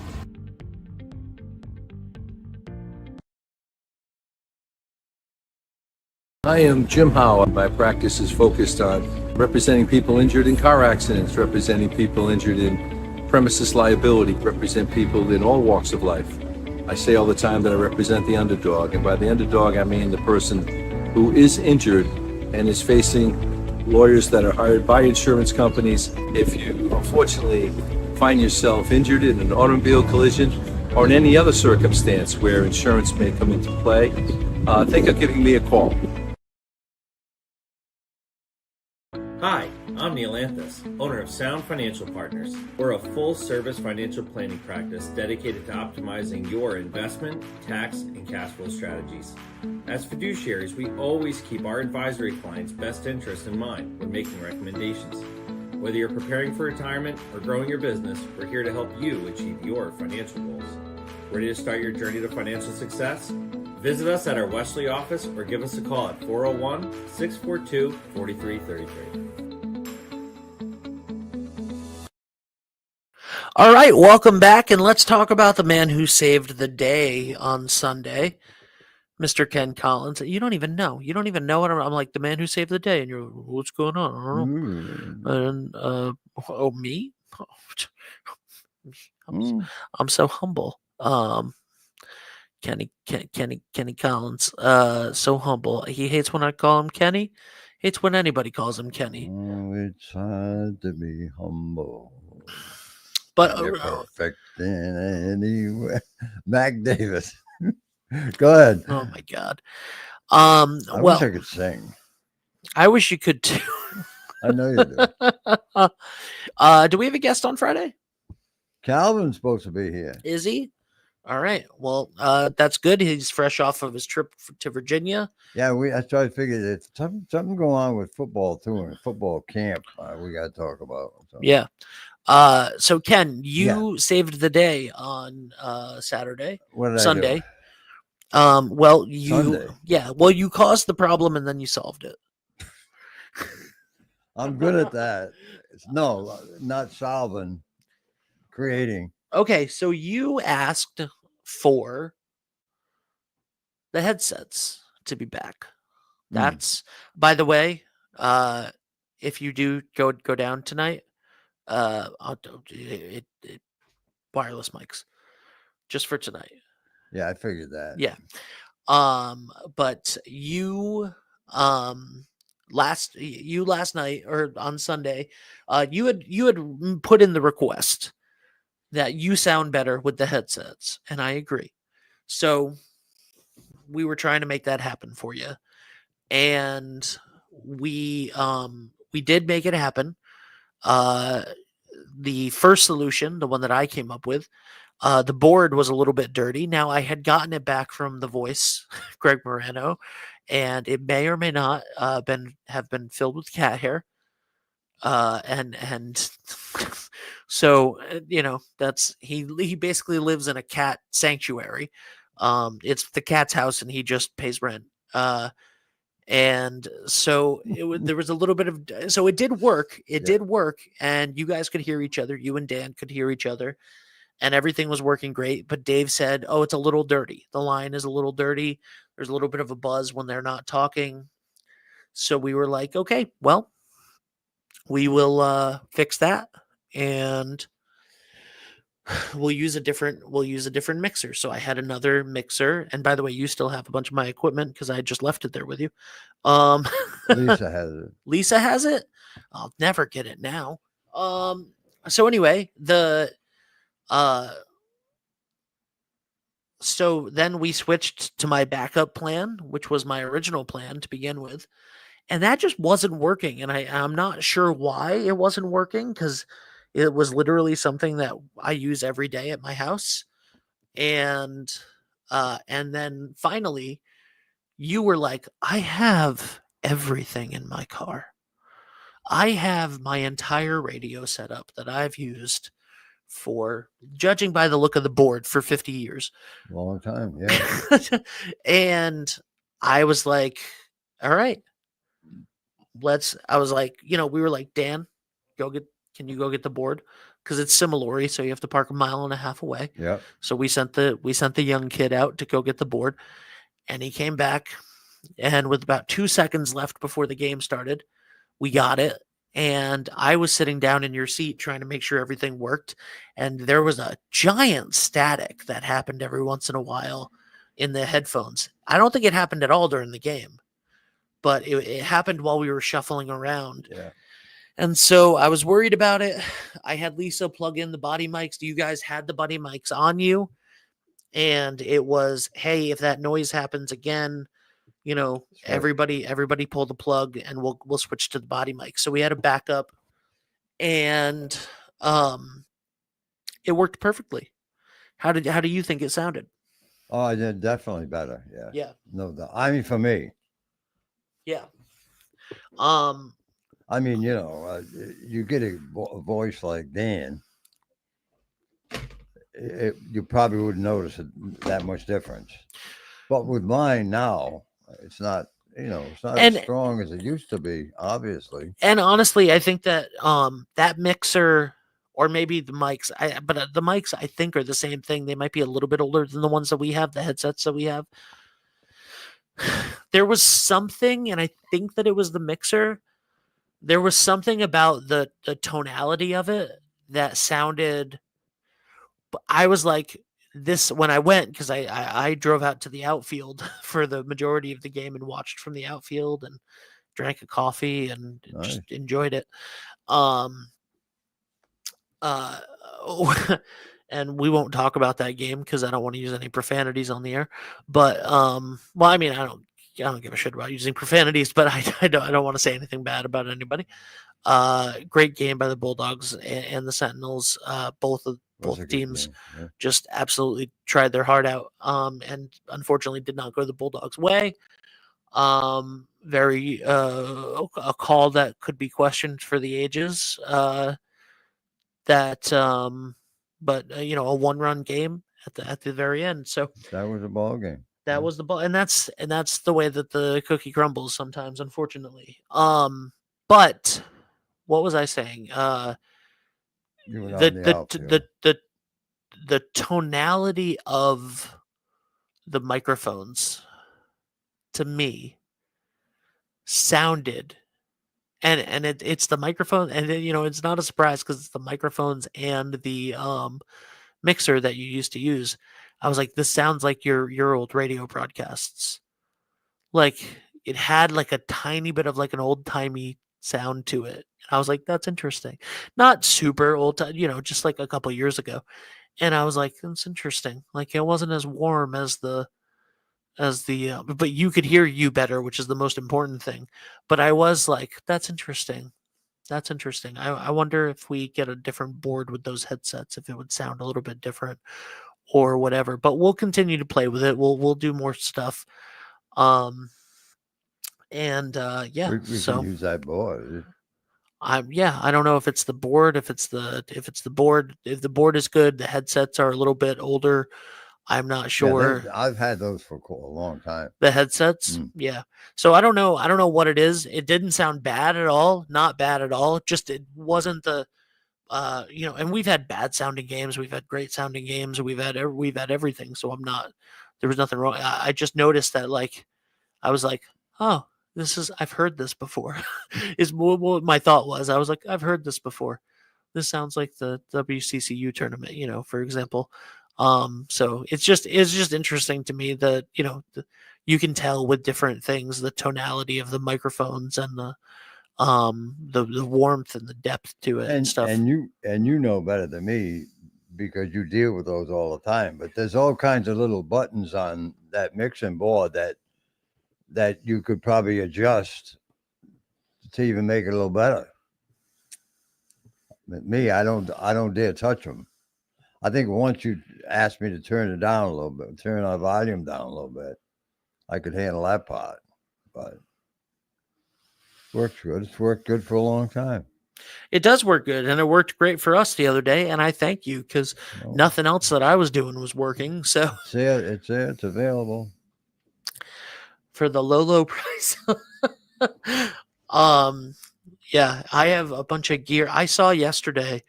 S15: I am Jim Howe. My practice is focused on representing people injured in car accidents, representing people injured in premises liability, represent people in all walks of life. I say all the time that I represent the underdog, and by the underdog I mean the person who is injured and is facing lawyers that are hired by insurance companies. If you unfortunately find yourself injured in an automobile collision or in any other circumstance where insurance may come into play, think of giving me a call.
S16: Hi, I'm Neil Anthus, owner of Sound Financial Partners. We're a full-service financial planning practice dedicated to optimizing your investment, tax, and cash flow strategies. As fiduciaries, we always keep our advisory clients' best interests in mind when making recommendations. Whether you're preparing for retirement or growing your business, we're here to help you achieve your financial goals. Ready to start your journey to financial success? Visit us at our Westerly office or give us a call at 401-642-4333.
S3: All right, welcome back, and let's talk about the man who saved the day on Sunday, Mr. Ken Collins. You don't even know. You don't even know what I'm like, the man who saved the day, and you're, what's going on? I don't know. And, me? I'm so humble. Kenny Collins, so humble. He hates when I call him Kenny. Hates when anybody calls him Kenny.
S4: Oh, it's hard to be humble.
S3: But
S4: you're perfect in any way. Mac Davis. Go ahead.
S3: Oh my God.
S4: I wish I could sing.
S3: I wish you could too.
S4: I know you do.
S3: Do we have a guest on Friday?
S4: Calvin's supposed to be here.
S3: Is he? All right. Well, that's good. He's fresh off of his trip to Virginia.
S4: Yeah, I tried to figure that something going on with football too, and football camp. We got to talk about. So.
S3: Yeah. So Ken, you saved the day on Saturday.
S4: What did
S3: Sunday.
S4: I do?
S3: Well,
S4: Sunday.
S3: you caused the problem and then you solved it.
S4: I'm good at that. No, not solving, creating.
S3: Okay, so you asked for the headsets to be back. That's, by the way, if you do go down tonight, wireless mics just for tonight.
S4: Yeah, I figured that.
S3: Yeah. But you last night or on Sunday, you had put in the request that you sound better with the headsets, and I agree. So we were trying to make that happen for you, and we did make it happen. The first solution, the one that I came up with, the board was a little bit dirty. Now, I had gotten it back from The Voice, Greg Morano, and it may or may not have been filled with cat hair. And So that's he basically lives in a cat sanctuary. It's the cat's house, and he just pays rent. And so there was a little bit of, so it did work. It did work, and you guys could hear each other. You and Dan could hear each other, and everything was working great. But Dave said, "Oh, it's a little dirty. The line is a little dirty. There's a little bit of a buzz when they're not talking." So we were like, "Okay, well, we will fix that, and we'll use a different mixer." So I had another mixer, and by the way, you still have a bunch of my equipment because I just left it there with you.
S4: Lisa has it.
S3: Lisa has it. I'll never get it now. So anyway, so then we switched to my backup plan, which was my original plan to begin with, and that just wasn't working. And I'm not sure why it wasn't working, because it was literally something that I use every day at my house. And then finally you were like, "I have everything in my car. I have my entire radio setup that I've used for, judging by the look of the board, for 50 years.
S4: Long time, yeah."
S3: And I was like, "All right, I was like, we were like, Dan, can you go get the board? Because it's Similori, so you have to park 1.5 miles away."
S4: Yeah.
S3: So we sent the young kid out to go get the board, and he came back, and with about 2 seconds left before the game started, we got it. And I was sitting down in your seat trying to make sure everything worked, and there was a giant static that happened every once in a while in the headphones. I don't think it happened at all during the game, but it happened while we were shuffling around.
S4: Yeah.
S3: And so I was worried about it. I had Lisa plug in the body mics. You guys had the body mics on you. And it was, "Hey, if that noise happens again, everybody pull the plug, and we'll switch to the body mic." So we had a backup, and it worked perfectly. How do you think it sounded?
S4: Oh, I did definitely better. Yeah.
S3: Yeah.
S4: No, I mean, for me.
S3: Yeah.
S4: I mean, you get a voice like Dan, you probably wouldn't notice that much difference. But with mine now, it's not, it's not as strong as it used to be, obviously.
S3: And honestly, I think that that mixer, or maybe the mics, but the mics I think are the same thing. They might be a little bit older than the ones that we have, the headsets that we have. There was something, and I think that it was the mixer. There was something about the tonality of it that sounded. I was like, this when I went, because I drove out to the outfield for the majority of the game and watched from the outfield and drank a coffee and just enjoyed it. And we won't talk about that game because I don't want to use any profanities on the air. But well, I mean, I don't give a shit about using profanities, but I don't want to say anything bad about anybody. Great game by the Bulldogs and the Sentinels. Both teams just absolutely tried their heart out, and unfortunately did not go the Bulldogs' way. Very a call that could be questioned for the ages. But a 1-run game at the very end. So
S4: that was a ball game.
S3: That was the ball, and that's the way that the cookie crumbles sometimes, unfortunately. But what was I saying? The tonality of the microphones to me sounded, and it's the microphone, and it's not a surprise because it's the microphones and the mixer that you used to use. I was like, this sounds like your old radio broadcasts. Like, it had like a tiny bit of like an old timey sound to it. And I was like, that's interesting. Not super old time, just like a couple years ago. And I was like, that's interesting. Like, it wasn't as warm as the but you could hear you better, which is the most important thing. But I was like, that's interesting. That's interesting. I wonder if we get a different board with those headsets, if it would sound a little bit different or whatever. But we'll continue to play with it. We'll do more stuff.
S4: We can use that board.
S3: I don't know if it's the board, if the board is good, the headsets are a little bit older. I'm not sure.
S4: I've had those for a long time.
S3: The headsets, yeah. So I don't know what it is. It didn't sound bad at all, not bad at all. Just it wasn't the, And we've had bad sounding games, we've had great sounding games, we've had everything. So there was nothing wrong. I just noticed that, like, I was like, oh, I've heard this before. Is what my thought was. I was like, I've heard this before. This sounds like the WCCU tournament, for example. So it's just interesting to me that, you can tell with different things, the tonality of the microphones and the warmth and the depth to it and stuff.
S4: And you know better than me because you deal with those all the time, but there's all kinds of little buttons on that mixing board that you could probably adjust to even make it a little better. But me, I don't dare touch them. I think once you asked me to turn it down a little bit, turn our volume down a little bit, I could handle that part. But works good. It's worked good for a long time.
S3: It does work good, and it worked great for us the other day, and I thank you because nothing else that I was doing was working. So
S4: it's there, it's available
S3: for the low price. Yeah, I have a bunch of gear. I saw yesterday.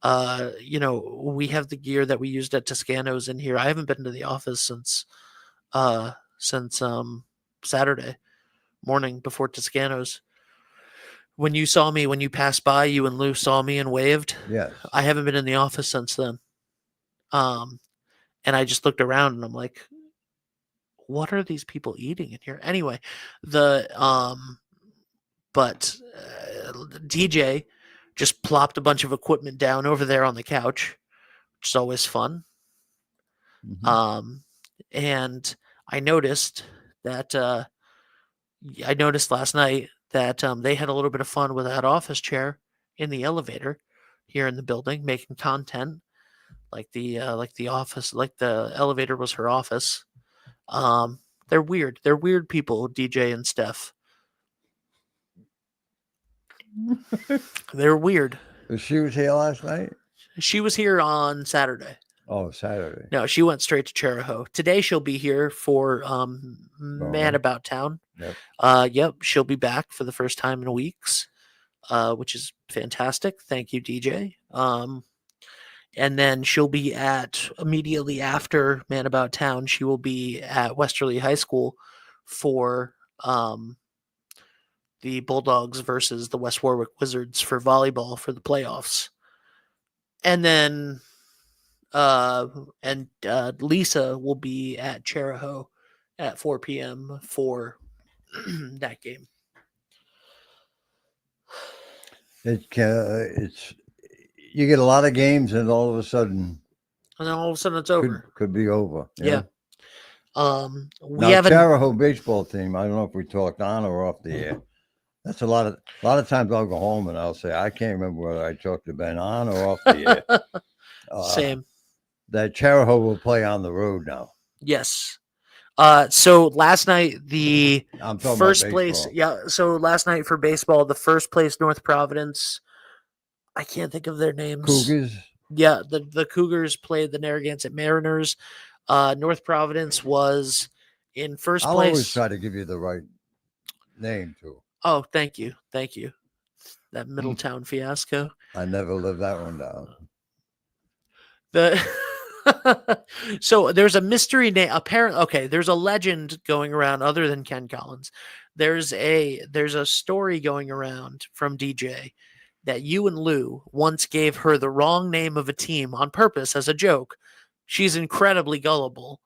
S3: We have the gear that we used at Toscano's in here. I haven't been to the office since Saturday morning before Toscano's. When you saw me, when you passed by, you and Lou saw me and waved.
S4: Yes.
S3: I haven't been in the office since then. And I just looked around and I'm like, what are these people eating in here? Anyway, DJ just plopped a bunch of equipment down over there on the couch, which is always fun. Mm-hmm. And I noticed last night that they had a little bit of fun with that office chair in the elevator here in the building, making content like the office, like the elevator was her office. They're weird. They're weird people, DJ and Steph. They're weird.
S4: She was here last night?
S3: She was here on Saturday.
S4: Oh, Saturday.
S3: No, she went straight to Cheraho. Today she'll be here for Man About Town. Yep, she'll be back for the first time in weeks, which is fantastic. Thank you, DJ. And then she'll be immediately after Man About Town, she will be at Westerly High School for the Bulldogs versus the West Warwick Wizards for volleyball for the playoffs. And then Lisa will be at Cheraho at 4 p.m. for that game.
S4: It's you get a lot of games and all of a sudden
S3: it's over.
S4: Could be over.
S3: Yeah.
S4: We have a Cheraho baseball team. I don't know if we talked on or off the air. That's a lot of times I'll go home and I'll say, I can't remember whether I talked to Ben on or off the air.
S3: Same.
S4: That Cheraho will play on the road now.
S3: Yes. So last night,
S4: I'm talking
S3: first
S4: about
S3: place.
S4: baseball.
S3: Yeah. So last night for baseball, the first place North Providence, I can't think of their names.
S4: Cougars.
S3: Yeah. The Cougars played the Narragansett Mariners. North Providence was in first
S4: I'll
S3: place.
S4: always try to give you the right name too.
S3: Oh, thank you. Thank you. That Middletown fiasco.
S4: I never lived that one down.
S3: So there's a mystery name. Apparently, okay, there's a legend going around other than Ken Collins. There's a story going around from DJ that you and Lou once gave her the wrong name of a team on purpose as a joke. She's incredibly gullible.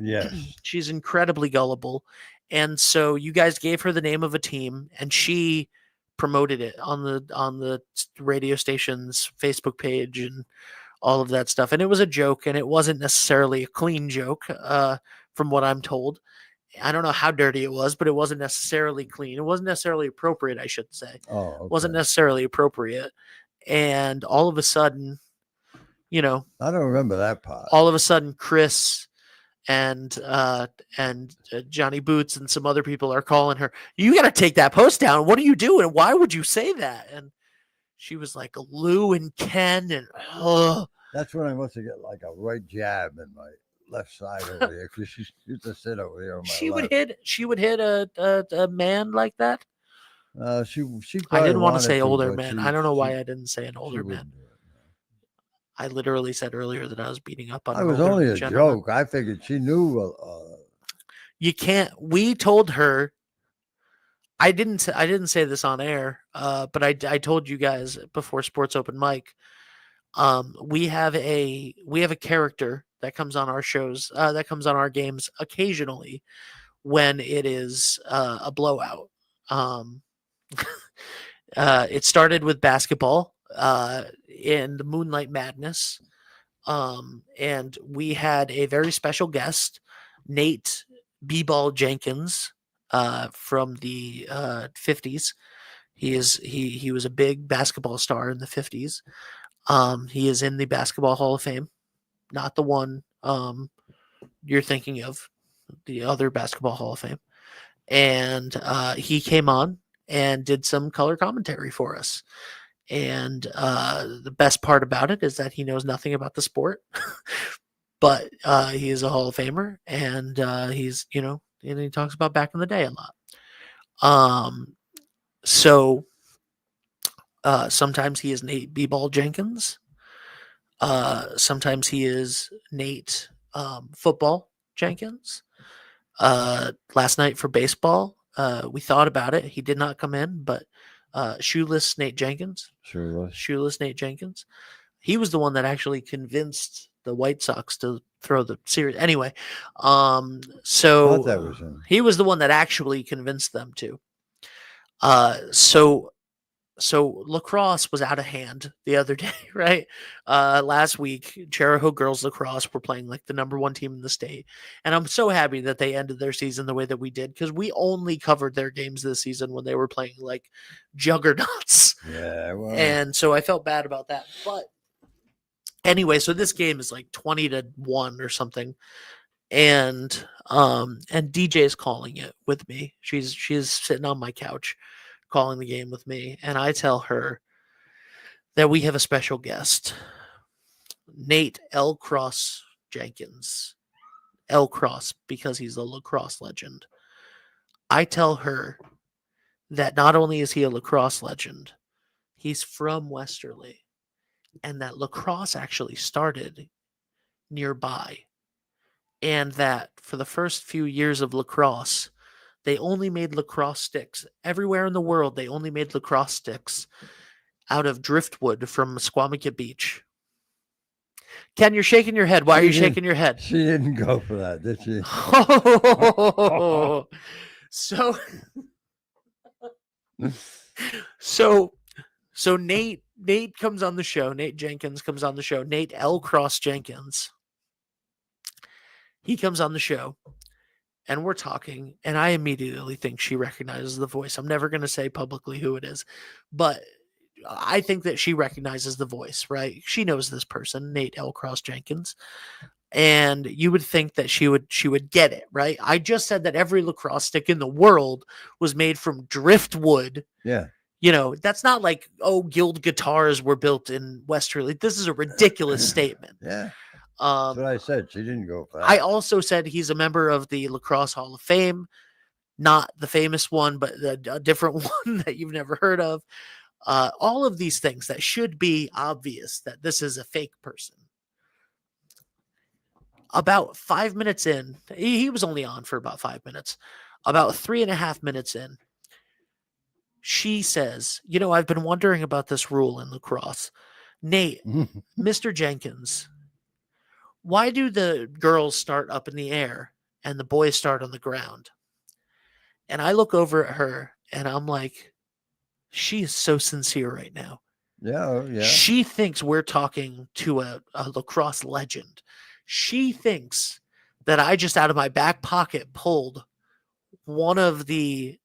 S4: Yes.
S3: She's incredibly gullible. And so you guys gave her the name of a team and she promoted it on the radio station's Facebook page and all of that stuff. And it was a joke and it wasn't necessarily a clean joke, from what I'm told. I don't know how dirty it was, but it wasn't necessarily clean. It wasn't necessarily appropriate, I should say.
S4: Oh, okay.
S3: It wasn't necessarily appropriate. And all of a sudden,
S4: I don't remember that part.
S3: All of a sudden, Chris and Johnny Boots and some other people are calling her, "You got to take that post down. What are you doing? Why would you say that?" And she was like, "Lou and Ken," and
S4: That's when I must have get like a right jab in my left side over here because she used to sit over here on my
S3: she
S4: left.
S3: would hit a man like that.
S4: She
S3: I didn't want to
S4: wanted
S3: say older
S4: but
S3: man.
S4: she-
S3: I don't know
S4: she-
S3: why I didn't say an
S4: she
S3: older man.
S4: wouldn't do it.
S3: I literally said earlier that I was beating up on.
S4: I
S3: an
S4: was
S3: older
S4: only a
S3: gentleman.
S4: joke. I figured she knew.
S3: You can't. We told her. I didn't say this on air, but I told you guys before Sports Open Mic. We have a character that comes on our shows, that comes on our games occasionally when it is a blowout. It started with basketball in the Moonlight Madness, and we had a very special guest, Nate B-Ball Jenkins, from the 50s. He was a big basketball star in the 50s. He is in the Basketball Hall of Fame, not the one you're thinking of, the other Basketball Hall of Fame. And he came on and did some color commentary for us. And the best part about it is that he knows nothing about the sport, but he is a Hall of Famer, and he's, and he talks about back in the day a lot. So sometimes he is Nate B-Ball Jenkins. Sometimes he is Nate Football Jenkins. Last night for baseball, we thought about it. He did not come in, but Shoeless Nate Jenkins. Shoeless Nate Jenkins. He was the one that actually convinced the White Sox to throw the series. Anyway, so
S4: that was him.
S3: He was the one that actually convinced them to. So lacrosse was out of hand the other day, right? Last week, Chariho girls lacrosse were playing like the #1 team in the state. And I'm so happy that they ended their season the way that we did, because we only covered their games this season when they were playing like juggernauts.
S4: Yeah. Well,
S3: And so I felt bad about that. But anyway, so this game is like 20-1 or something. And DJ is calling it with me. She's sitting on my couch calling the game with me, and I tell her that we have a special guest, Nate L. Cross Jenkins. L. Cross, because he's a lacrosse legend. I tell her that not only is he a lacrosse legend, he's from Westerly, and that lacrosse actually started nearby, and that for the first few years of lacrosse, they only made lacrosse sticks. Everywhere in the world, they only made lacrosse sticks out of driftwood from Squamicut Beach. Ken, you're shaking your head. Why are you shaking your head?
S4: She didn't go for that, did she?
S3: So Nate comes on the show. Nate Jenkins comes on the show. Nate L. Cross Jenkins. He comes on the show. And we're talking, and I immediately think she recognizes the voice. I'm never going to say publicly who it is, but I think that she recognizes the voice, right? She knows this person, Nate L. Cross Jenkins, and you would think that she would get it, right? I just said that every lacrosse stick in the world was made from driftwood.
S4: Yeah.
S3: That's not like, Guild guitars were built in Westerly. This is a ridiculous statement.
S4: Yeah. That's what I said. She didn't go for that.
S3: I also said he's a member of the Lacrosse Hall of Fame, not the famous one, but a different one that you've never heard of. All of these things that should be obvious that this is a fake person. About 5 minutes in, he was only on for about 5 minutes. About 3.5 minutes in, she says, I've been wondering about this rule in lacrosse. Nate, Mr. Jenkins, why do the girls start up in the air and the boys start on the ground? And I look over at her and I'm like, she is so sincere right now.
S4: Yeah.
S3: She thinks we're talking to a lacrosse legend. She thinks that I just out of my back pocket pulled one of the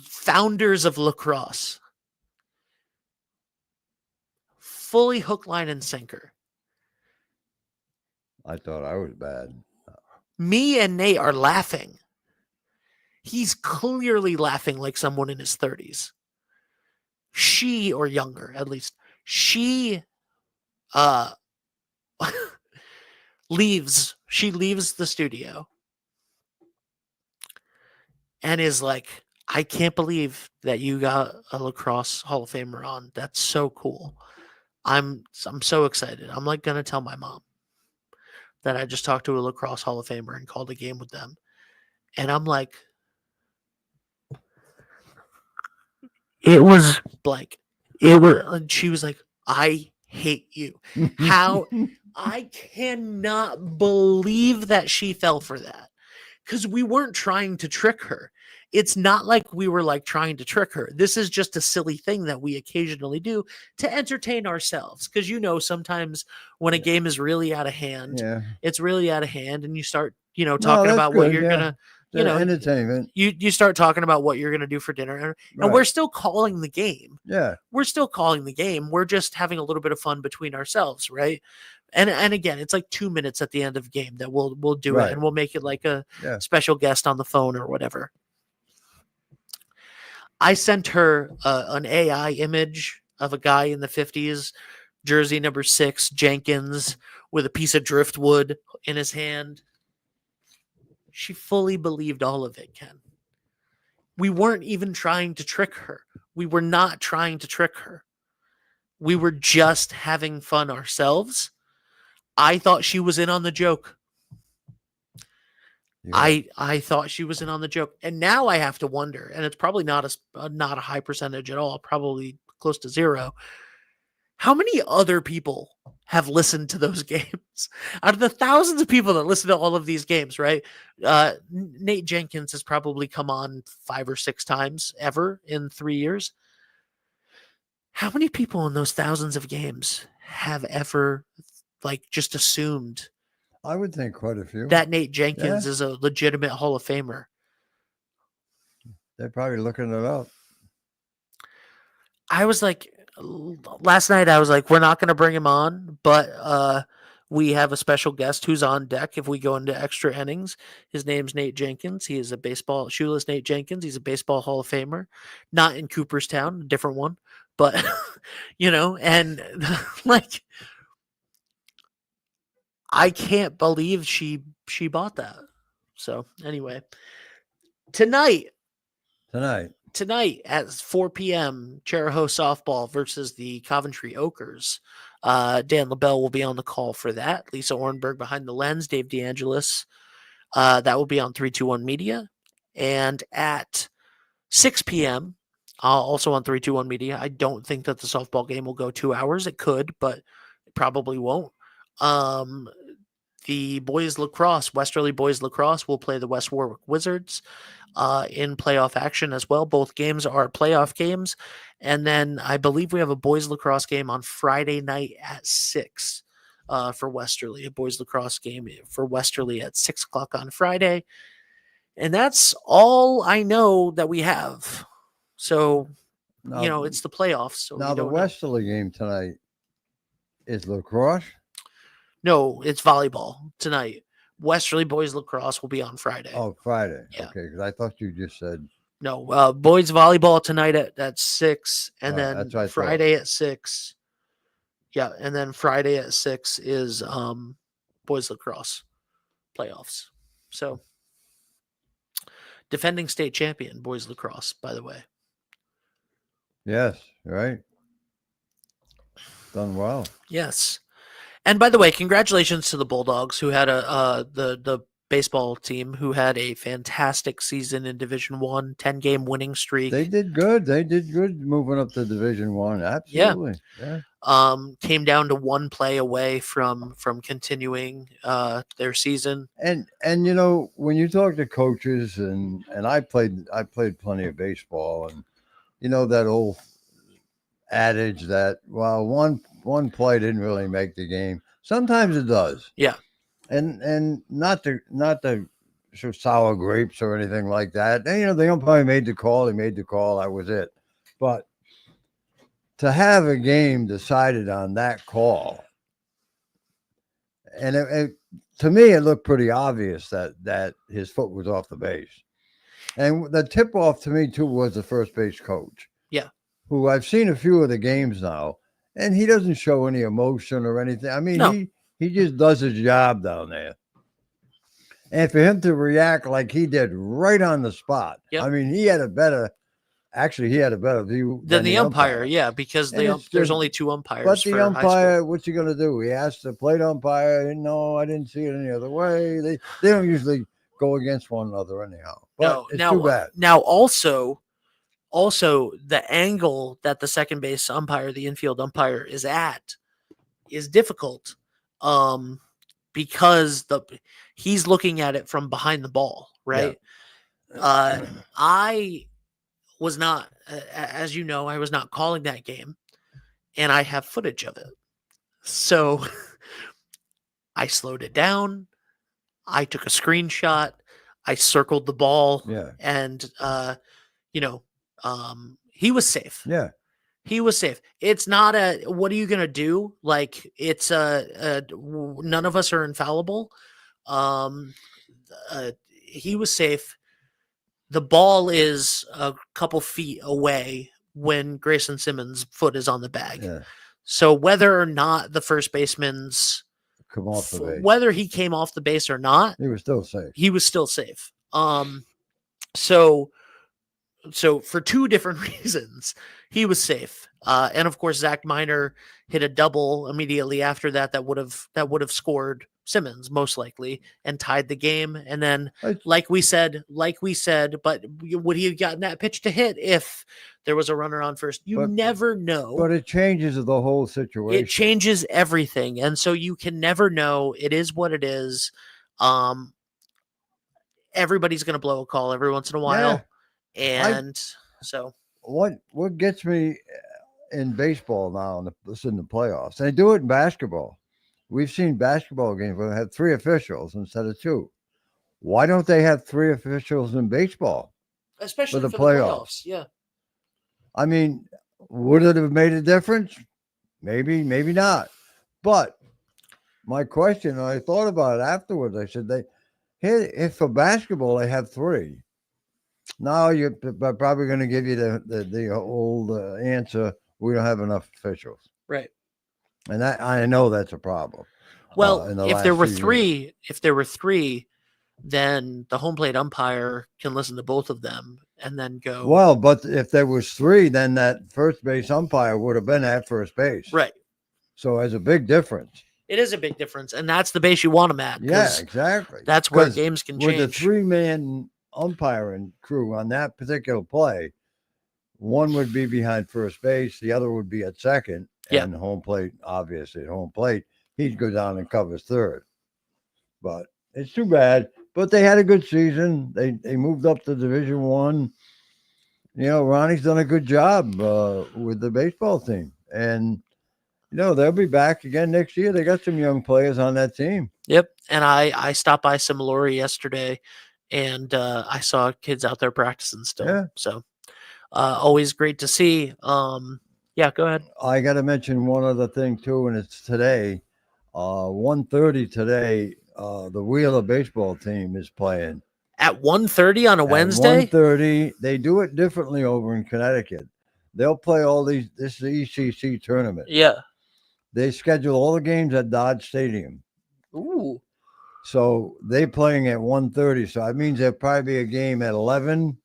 S3: founders of lacrosse. Fully hook, line, and sinker.
S4: I thought I was bad.
S3: Me and Nate are laughing. He's clearly laughing like someone in his 30s. She, or younger at least, she leaves. She leaves the studio and is like, I can't believe that you got a lacrosse Hall of Famer on. That's so cool. I'm so excited. I'm like gonna tell my mom that I just talked to a lacrosse Hall of Famer and called a game with them. And I'm like, it was blank. It was, and she was like, I hate you. How I cannot believe that she fell for that. Because we weren't trying to trick her. It's not like we were like trying to trick her. This is just a silly thing that we occasionally do to entertain ourselves. Because sometimes when a game is really out of hand, it's really out of hand, and you start, talking about what you're gonna,
S4: entertainment.
S3: You start talking about what you're gonna do for dinner, and we're still calling the game.
S4: Yeah,
S3: we're still calling the game. We're just having a little bit of fun between ourselves, right? And again, it's like 2 minutes at the end of the game that we'll do it, and we'll make it like a special guest on the phone or whatever. I sent her an AI image of a guy in the 50s, jersey number 6, Jenkins, with a piece of driftwood in his hand. She fully believed all of it, Ken. We weren't even trying to trick her. We were not trying to trick her. We were just having fun ourselves. I thought she was in on the joke. Yeah. I thought she was in on the joke, and now I have to wonder, and it's probably not a high percentage at all, probably close to 0. How many other people have listened to those games? Out of the thousands of people that listen to all of these games, right? Nate Jenkins has probably come on 5 or 6 times ever in 3 years. How many people in those thousands of games have ever just assumed?
S4: I would think quite a few.
S3: That Nate Jenkins is a legitimate Hall of Famer.
S4: They're probably looking it up.
S3: I was like, last night I was like, we're not going to bring him on, but we have a special guest who's on deck if we go into extra innings. His name's Nate Jenkins. He is shoeless Nate Jenkins. He's a baseball Hall of Famer, not in Cooperstown, a different one, but and like, I can't believe she bought that. So anyway, tonight at 4 p.m., Charahoe softball versus the Coventry Oakers. Dan LaBelle will be on the call for that. Lisa Ornberg behind the lens. Dave DeAngelis. That will be on 321 Media. And at 6 p.m., also on 321 Media. I don't think that the softball game will go 2 hours. It could, but it probably won't. The boys lacrosse, Westerly boys lacrosse, will play the West Warwick Wizards in playoff action as well. Both games are playoff games. And then I believe we have a boys lacrosse game on Friday night at 6 for Westerly, a boys lacrosse game for Westerly at 6 o'clock on Friday. And that's all I know that we have. So, it's the playoffs. So
S4: now the Westerly game tonight is lacrosse?
S3: No, it's volleyball tonight. Westerly boys lacrosse will be on Friday.
S4: Oh, Friday.
S3: Yeah.
S4: Okay, because I thought you just said.
S3: No, boys volleyball tonight at 6, and then Friday at 6. Yeah, and then Friday at 6 is boys lacrosse playoffs. So, defending state champion boys lacrosse, by the way.
S4: Yes, right. Done well.
S3: Yes. And by the way, congratulations to the Bulldogs who had the baseball team who had a fantastic season in Division I, 10-game winning streak.
S4: They did good. Moving up to Division I. Absolutely. Yeah.
S3: Came down to one play away from continuing their season.
S4: And when you talk to coaches and I played plenty of baseball, and that old adage that one play didn't really make the game. Sometimes it does.
S3: Yeah.
S4: And not to show sour grapes or anything like that. The umpire made the call. He made the call. That was it. But to have a game decided on that call, and to me, it looked pretty obvious that his foot was off the base. And the tip off to me too was the first base coach.
S3: Yeah.
S4: Who I've seen a few of the games now, and he doesn't show any emotion or anything. I mean, he just does his job down there. And for him to react like he did right on the spot, I mean, he had a better view
S3: than the umpire. Yeah, because there's only two umpires.
S4: But the umpire, what's he going to do? He asked the plate umpire, no, I didn't see it any other way. They don't usually go against one another anyhow. But it's too bad.
S3: Now, also the angle that the second base umpire, the infield umpire, is at is difficult. Because he's looking at it from behind the ball, right? Yeah. I was not, as you know, I was not calling that game, and I have footage of it. So I slowed it down. I took a screenshot. I circled the ball.
S4: Yeah.
S3: And, he was safe.
S4: Yeah.
S3: He was safe. It's not what are you going to do? Like, it's none of us are infallible. He was safe. The ball is a couple feet away when Grayson Simmons' foot is on the bag.
S4: Yeah.
S3: So whether or not the first baseman's
S4: come off the base,
S3: whether he came off the base or not,
S4: he was still safe.
S3: He was still safe. So for two different reasons, he was safe. And of course, Zach Miner hit a double immediately after that. That would have scored Simmons most likely and tied the game. And then, like we said, but would he have gotten that pitch to hit if there was a runner on first? You never know.
S4: But it changes the whole situation.
S3: It changes everything, and so you can never know. It is what it is. Everybody's going to blow a call every once in a while.
S4: Yeah.
S3: And so
S4: what gets me in baseball now in the playoffs, they do it in basketball. We've seen basketball games where they have 3 officials instead of 2. Why don't they have 3 officials in baseball?
S3: Especially
S4: for the playoffs.
S3: Yeah.
S4: I mean, would it have made a difference? Maybe not. But my question, and I thought about it afterwards, I said if for basketball they have 3. Now you're probably going to give you the old answer. We don't have enough officials,
S3: right?
S4: And I know that's a problem.
S3: Well, if there were 3, then the home plate umpire can listen to both of them and then go.
S4: Well, but if there was 3, then that first base umpire would have been at first base,
S3: right?
S4: So there's a big difference.
S3: It is a big difference, and that's the base you want them at.
S4: Yeah, exactly.
S3: That's where games can change.
S4: With the 3-man umpiring crew on that particular play, one would be behind first base, the other would be at second, and home plate, obviously at home plate, he'd go down and cover third. But it's too bad. But they had a good season. They moved up to Division I. Ronnie's done a good job with the baseball team, and they'll be back again next year. They got some young players on that team.
S3: Yep. And I stopped by Similori yesterday, and I saw kids out there practicing still.
S4: Yeah.
S3: So always great to see. Yeah, go ahead.
S4: I got to mention one other thing too, and it's today, 1:30 today. The Wheeler baseball team is playing
S3: at 1:30 on a Wednesday.
S4: 1:30. They do it differently over in Connecticut. They'll play this is the ECC tournament.
S3: Yeah. They
S4: schedule all the games at Dodge Stadium.
S3: Ooh.
S4: So they playing at 1:30. So that means there'll probably be a game at 11.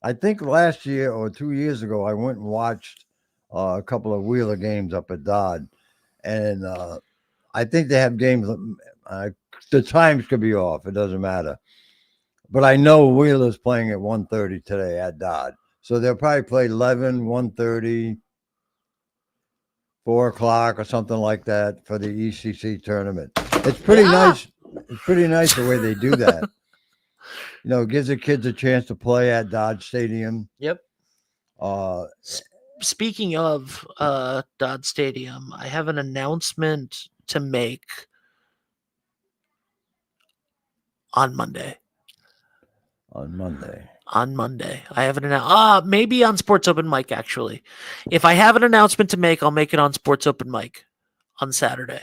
S4: I think last year or 2 years ago, I went and watched a couple of Wheeler games up at Dodd. And I think they have games. The times could be off. It doesn't matter. But I know Wheeler's playing at 1:30 today at Dodd. So they'll probably play 11, 1:30, 4 o'clock or something like that for the ECC tournament. It's pretty nice. It's pretty nice the way they do that. It gives the kids a chance to play at Dodge Stadium.
S3: Yep. Speaking of Dodge Stadium, I have an announcement to make on Monday.
S4: On Monday.
S3: I have an maybe on Sports Open Mic, actually. If I have an announcement to make, I'll make it on Sports Open Mic on Saturday.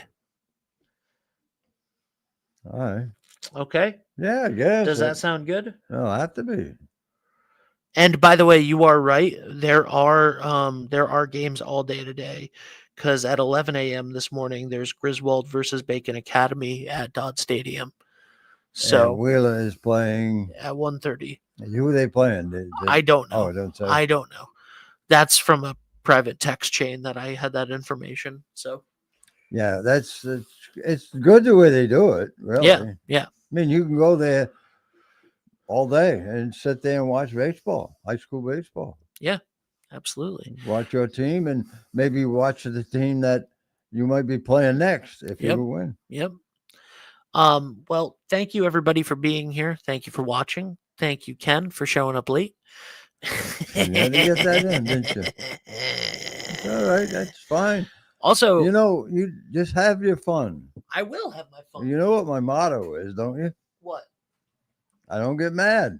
S4: All right.
S3: Okay.
S4: Yeah, I guess.
S3: Does that sound good?
S4: It'll have to be.
S3: And by the way, you are right. There are games all day today, because at 11 a.m. this morning, there's Griswold versus Bacon Academy at Dodd Stadium. So
S4: And Wheeler is playing
S3: at 1:30.
S4: Who are they playing?
S3: I don't know.
S4: Oh, don't say.
S3: I don't know. That's from a private text chain that I had that information. So
S4: Yeah, it's good the way they do it. Really.
S3: yeah.
S4: I mean, you can go there all day and sit there and watch baseball, high school baseball.
S3: Yeah, absolutely.
S4: Watch your team and maybe watch the team that you might be playing next if you win.
S3: Yep. Well, thank you everybody for being here. Thank you for watching. Thank you, Ken, for showing up late.
S4: You had to get that in, didn't you? It's all right, that's fine.
S3: Also,
S4: you just have your fun.
S3: I will have my fun.
S4: You know what my motto is, don't you?
S3: What?
S4: I don't get mad.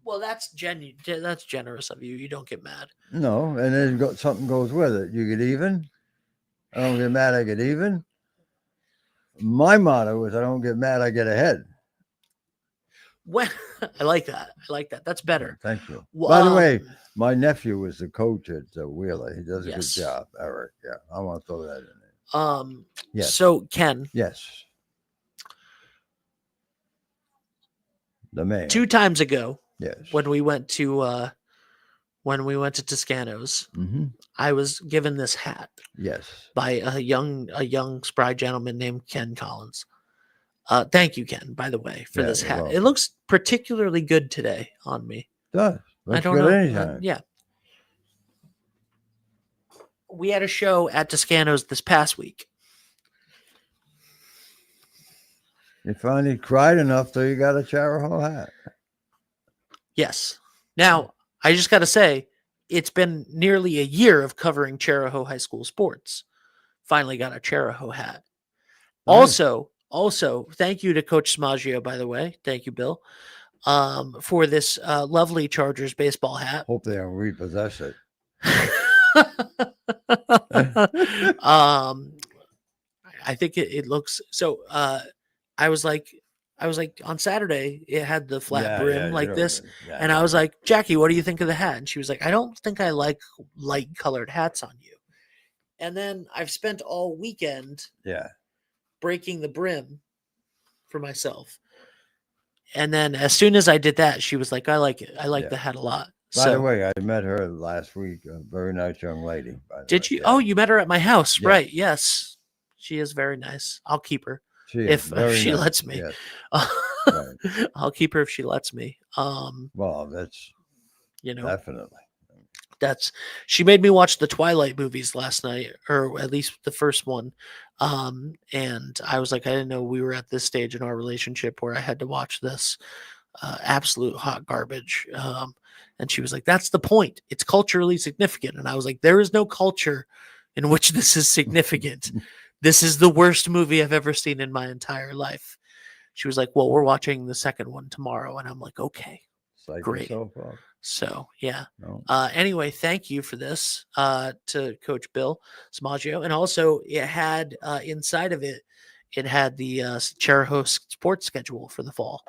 S3: Well, that's generous of you. You don't get mad.
S4: No, and then something goes with it. You get even. I don't get mad, I get even. My motto is I don't get mad, I get ahead.
S3: When I like that. That's better.
S4: Thank you.
S3: Well,
S4: By the way, my nephew is the coach at Wheeler. He does a
S3: Yes.
S4: good job, Eric. Yeah, I want to throw that in there. Yes.
S3: So Ken.
S4: Yes. The man.
S3: 2 times ago,
S4: yes,
S3: when we went to Toscano's, I was given this hat.
S4: Yes.
S3: By a young spry gentleman named Ken Collins. Thank you, Ken, by the way, for this hat.
S4: welcome.
S3: It looks particularly good today on me.
S4: It does.
S3: I
S4: Looks
S3: don't
S4: good
S3: know.
S4: anytime.
S3: Yeah. We had a show at Toscano's this past week.
S4: You finally cried enough so you got a Charahoe hat.
S3: Yes. Now, I just got to say, it's been nearly a year of covering Charahoe High School sports. Finally got a Charahoe hat.
S4: Nice.
S3: Also, thank you to Coach Smaggio, by the way. Thank you, Bill, for this lovely Chargers baseball hat.
S4: Hope they don't repossess it.
S3: I think it looks so. I was like on Saturday, it had the flat brim like this. And I was like, Jackie, what do you think of the hat? And she was like, I don't think I like light colored hats on you. And then I've spent all weekend breaking the brim for myself. And then as soon as I did that, she was like, I like it. I like the hat a lot.
S4: By the way, I met her last week. A very nice young lady.
S3: Did you? Oh, you met her at my house, right? Yes. She is very nice. I'll keep her. If she lets me.
S4: Yes.
S3: Right. I'll keep her if she lets me.
S4: Well, that's definitely.
S3: She made me watch the Twilight movies last night, or at least the first one. And I was like, I didn't know we were at this stage in our relationship where I had to watch this absolute hot garbage. And she was like, that's the point. It's culturally significant. And I was like, there is no culture in which this is significant. This is the worst movie I've ever seen in my entire life. She was like, well, we're watching the second one tomorrow. And I'm like, okay, great. So, yeah.
S4: No.
S3: Anyway, thank you for this to Coach Bill Smaggio. And also it had inside of it had the Charahoe sports schedule for the fall.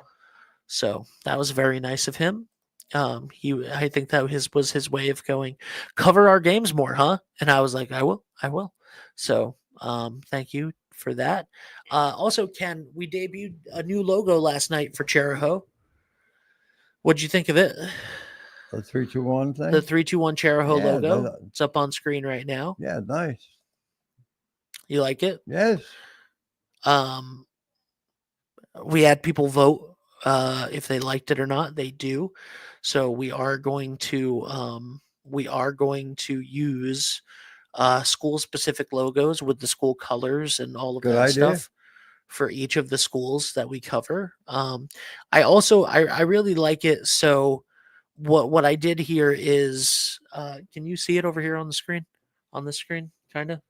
S3: So that was very nice of him. I think that was his way of going, cover our games more, huh? And I was like, I will. So thank you for that. Also, Ken, we debuted a new logo last night for Charahoe. What'd you think of it?
S4: The 3-2-1 thing?
S3: The 3-2-1 Charahoe logo. It's up on screen right now.
S4: Yeah, nice.
S3: You like it?
S4: Yes.
S3: We had people vote if they liked it or not. They do. So we are going to use school specific logos with the school colors and all of that stuff for each of the schools that we cover. I really like it. So what I did here is can you see it over here on the screen? On the screen, kind of.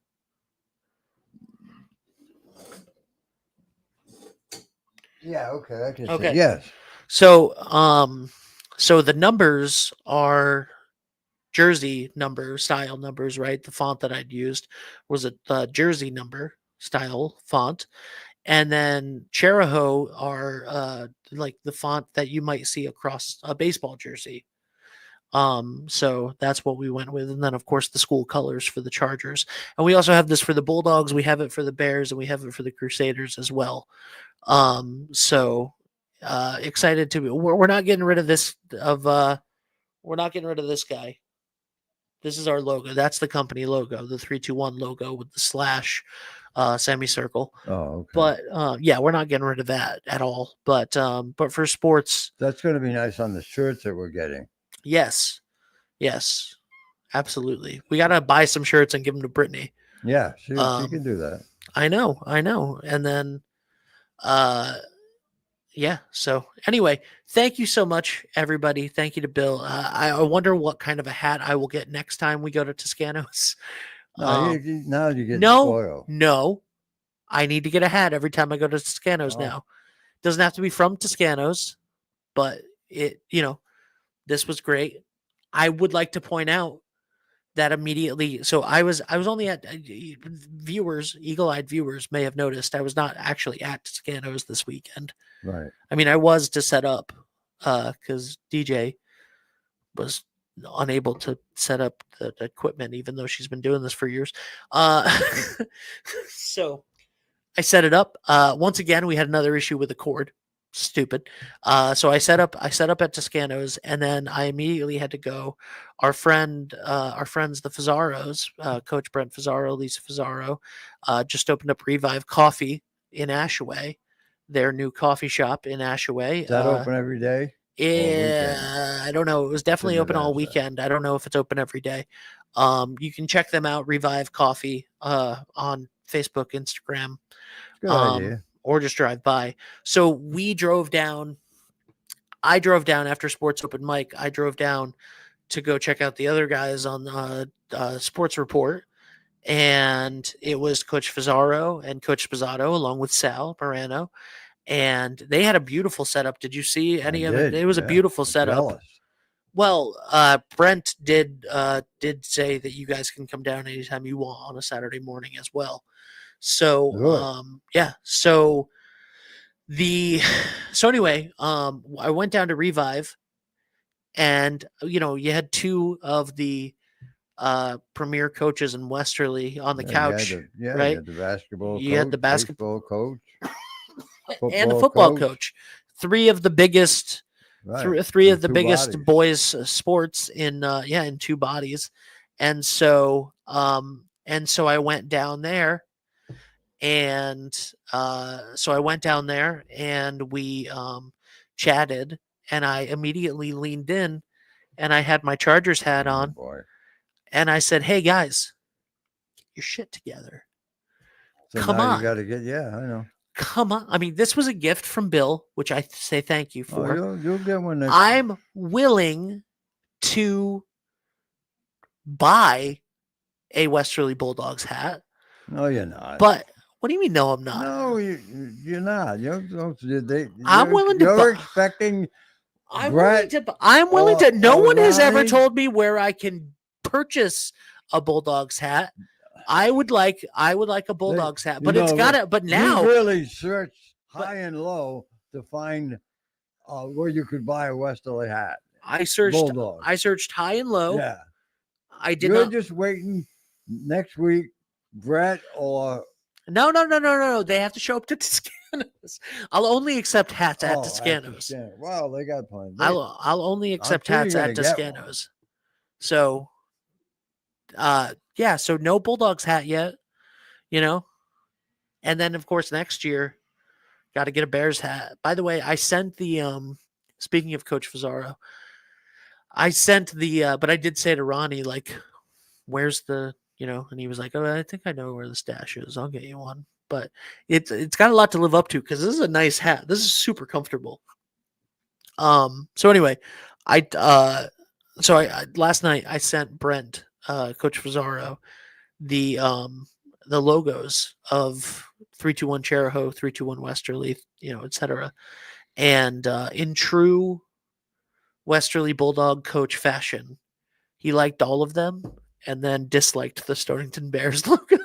S4: Yeah, okay. I can
S3: Okay.
S4: see. Yes.
S3: So so the numbers are jersey number style numbers, right? The font that I'd used was a jersey number style font. And then Charahoe are like the font that you might see across a baseball jersey. So that's what we went with. And then of course the school colors for the Chargers. And we also have this for the Bulldogs, we have it for the Bears, and we have it for the Crusaders as well. Excited to we're not getting rid of this we're not getting rid of this guy. This is our logo. That's the company logo, the 321 logo with the slash semicircle.
S4: Oh, okay.
S3: But yeah, we're not getting rid of that at all. But for sports,
S4: that's going to be nice on the shirts that we're getting.
S3: Yes, absolutely. We got to buy some shirts and give them to Brittany.
S4: Yeah, she can do that.
S3: I know. And then, yeah. So anyway, thank you so much, everybody. Thank you to Bill. I wonder what kind of a hat I will get next time we go to Toscano's.
S4: Now you get spoiled.
S3: No, I need to get a hat every time I go to Toscano's now. Doesn't have to be from Toscano's, but this was great. I would like to point out that immediately. So I was only at viewers, eagle-eyed viewers may have noticed I was not actually at Toscano's this weekend.
S4: Right.
S3: I mean, I was to set up because DJ was unable to set up the equipment, even though she's been doing this for years. So I set it up. Once again, we had another issue with the cord. Stupid. So I set up at Toscano's, and then I immediately had to go. Our friends, the Fazzaros, Coach Brent Fazzaro, Lisa Fazzaro, just opened up Revive Coffee in Ashaway, their new coffee shop in Ashaway.
S4: Is that open every day?
S3: Yeah, I don't know. It was definitely open all weekend. I don't know if it's open every day. You can check them out, Revive Coffee, on Facebook, Instagram.
S4: Good idea.
S3: Or just drive by. So we drove down. I drove down after Sports Open Mic. I drove down to go check out the other guys on Sports Report. And it was Coach Fazzaro and Coach Spazzato along with Sal Morano. And they had a beautiful setup. Did you see any of it? It was a beautiful setup.
S4: Jealous.
S3: Well, Brent did say that you guys can come down anytime you want on a Saturday morning as well. So, yeah. So anyway, I went down to Revive, and you had two of the premier coaches in Westerly on the couch, right?
S4: You had the basketball.
S3: You had the basketball
S4: coach,
S3: and the football coach. Three of the biggest, three of the biggest
S4: bodies.
S3: boys sports in two bodies, and so I went down there. And so I went down there and we chatted, and I immediately leaned in, and I had my Chargers hat on, and I said, "Hey guys, get your shit together.
S4: So
S3: Come
S4: now
S3: on,
S4: you got to get. Yeah, I know.
S3: Come on." I mean, this was a gift from Bill, which I say thank you for.
S4: You'll get one next.
S3: I'm willing to buy a Westerly Bulldogs hat.
S4: No, you're not.
S3: But what do you mean? No, I'm not.
S4: No, you're not.
S3: I'm willing to.
S4: You're expecting.
S3: I'm willing to. No one has ever told me where I can purchase a Bulldogs hat. I would like a Bulldogs hat, but it's got to. But now,
S4: you really searched high and low to find where you could buy a Westerly hat.
S3: I searched.
S4: Bulldogs.
S3: I searched high and low.
S4: Yeah,
S3: I did
S4: You're
S3: not.
S4: just waiting next week, Brett or.
S3: No. They have to show up to Toscano's. I'll only accept hats at Toscano's.
S4: Well, they got plenty.
S3: I'll only accept hats at Toscano's. So, yeah. So no Bulldogs hat yet, and then of course next year, got to get a Bears hat. By the way, I sent the speaking of Coach Fazzaro, I sent the but I did say to Ronnie, like, where's the and he was like, "Oh, I think I know where the stash is. I'll get you one." But it's got a lot to live up to because this is a nice hat. This is super comfortable. So anyway, I last night I sent Brent, Coach Fazzaro, the logos of 321 Charahoe, 321 Westerly, etc. And in true Westerly Bulldog coach fashion, he liked all of them and then disliked the Stonington Bears logo.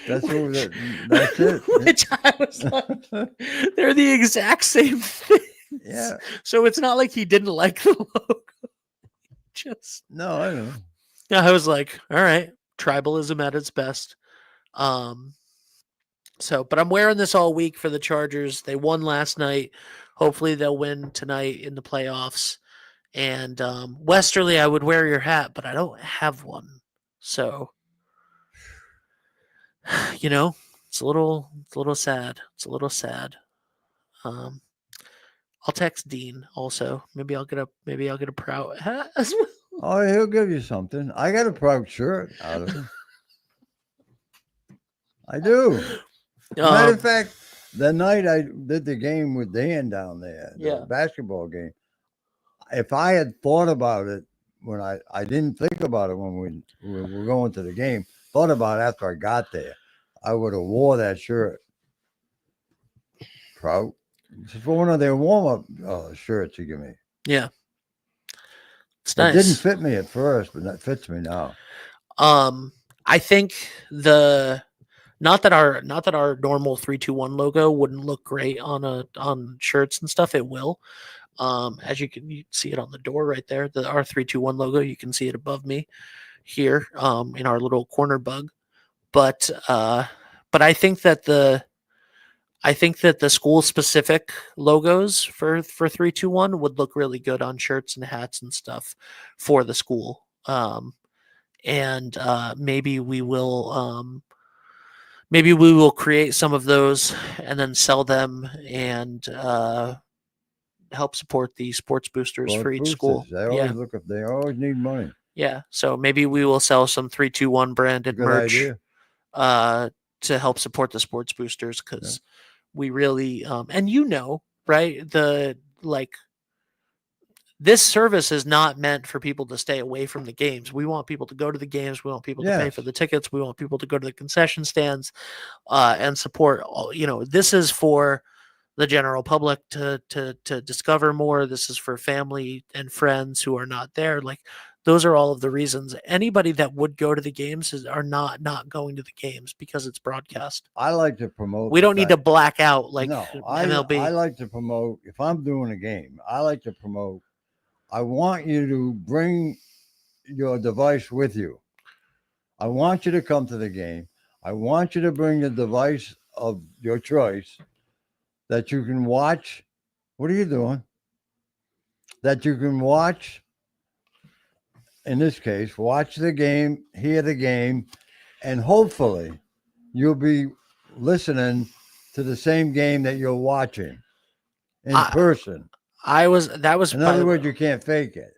S4: That's it.
S3: Which I was like, they're the exact same thing.
S4: Yeah.
S3: So it's not like he didn't like the logo. Just
S4: No, I know.
S3: I was like, all right, tribalism at its best. But I'm wearing this all week for the Chargers. They won last night. Hopefully they'll win tonight in the playoffs. And Westerly, I would wear your hat, but I don't have one. So, you know, it's a little sad. It's a little sad. I'll text Dean also. Maybe I'll get a proud hat as well.
S4: Oh, he'll give you something. I got a proud shirt out of it. I do. Matter of fact, the night I did the game with Dan down there, the basketball game, if I had thought about it when I didn't think about it when we were going to the game, thought about it after I got there, I would have wore that shirt. Proud. It's for one of their warm-up shirts you give me.
S3: Yeah. It's
S4: It
S3: nice.
S4: didn't fit me at first, but that fits me now.
S3: I think not that our normal 3-2-1 logo wouldn't look great on shirts and stuff. It will. As you can see it on the door right there, our 3-2-1 logo. You can see it above me here in our little corner bug. But I think that the school specific logos for 3-2-1 would look really good on shirts and hats and stuff for the school. And maybe we will create some of those and then sell them and help support the sports boosters for each school.
S4: They always need money.
S3: Yeah. So maybe we will sell some 3-2-1 branded
S4: Good
S3: merch
S4: idea.
S3: to help support the sports boosters because we really and right, this service is not meant for people to stay away from the games. We want people to go to the games. We want people to pay for the tickets. We want people to go to the concession stands and support. This is for the general public to discover more. This is for family and friends who are not there. Like those are all of the reasons. Anybody that would go to the games are not going to the games because it's broadcast.
S4: I like to promote.
S3: We don't need to black out like
S4: MLB. I like to promote. If I'm doing a game, I like to promote. I want you to bring your device with you. I want you to come to the game. I want you to bring the device of your choice that you can watch. What are you doing? That you can watch, in this case, watch the game, hear the game, and hopefully you'll be listening to the same game that you're watching in person. In other words, you can't fake it.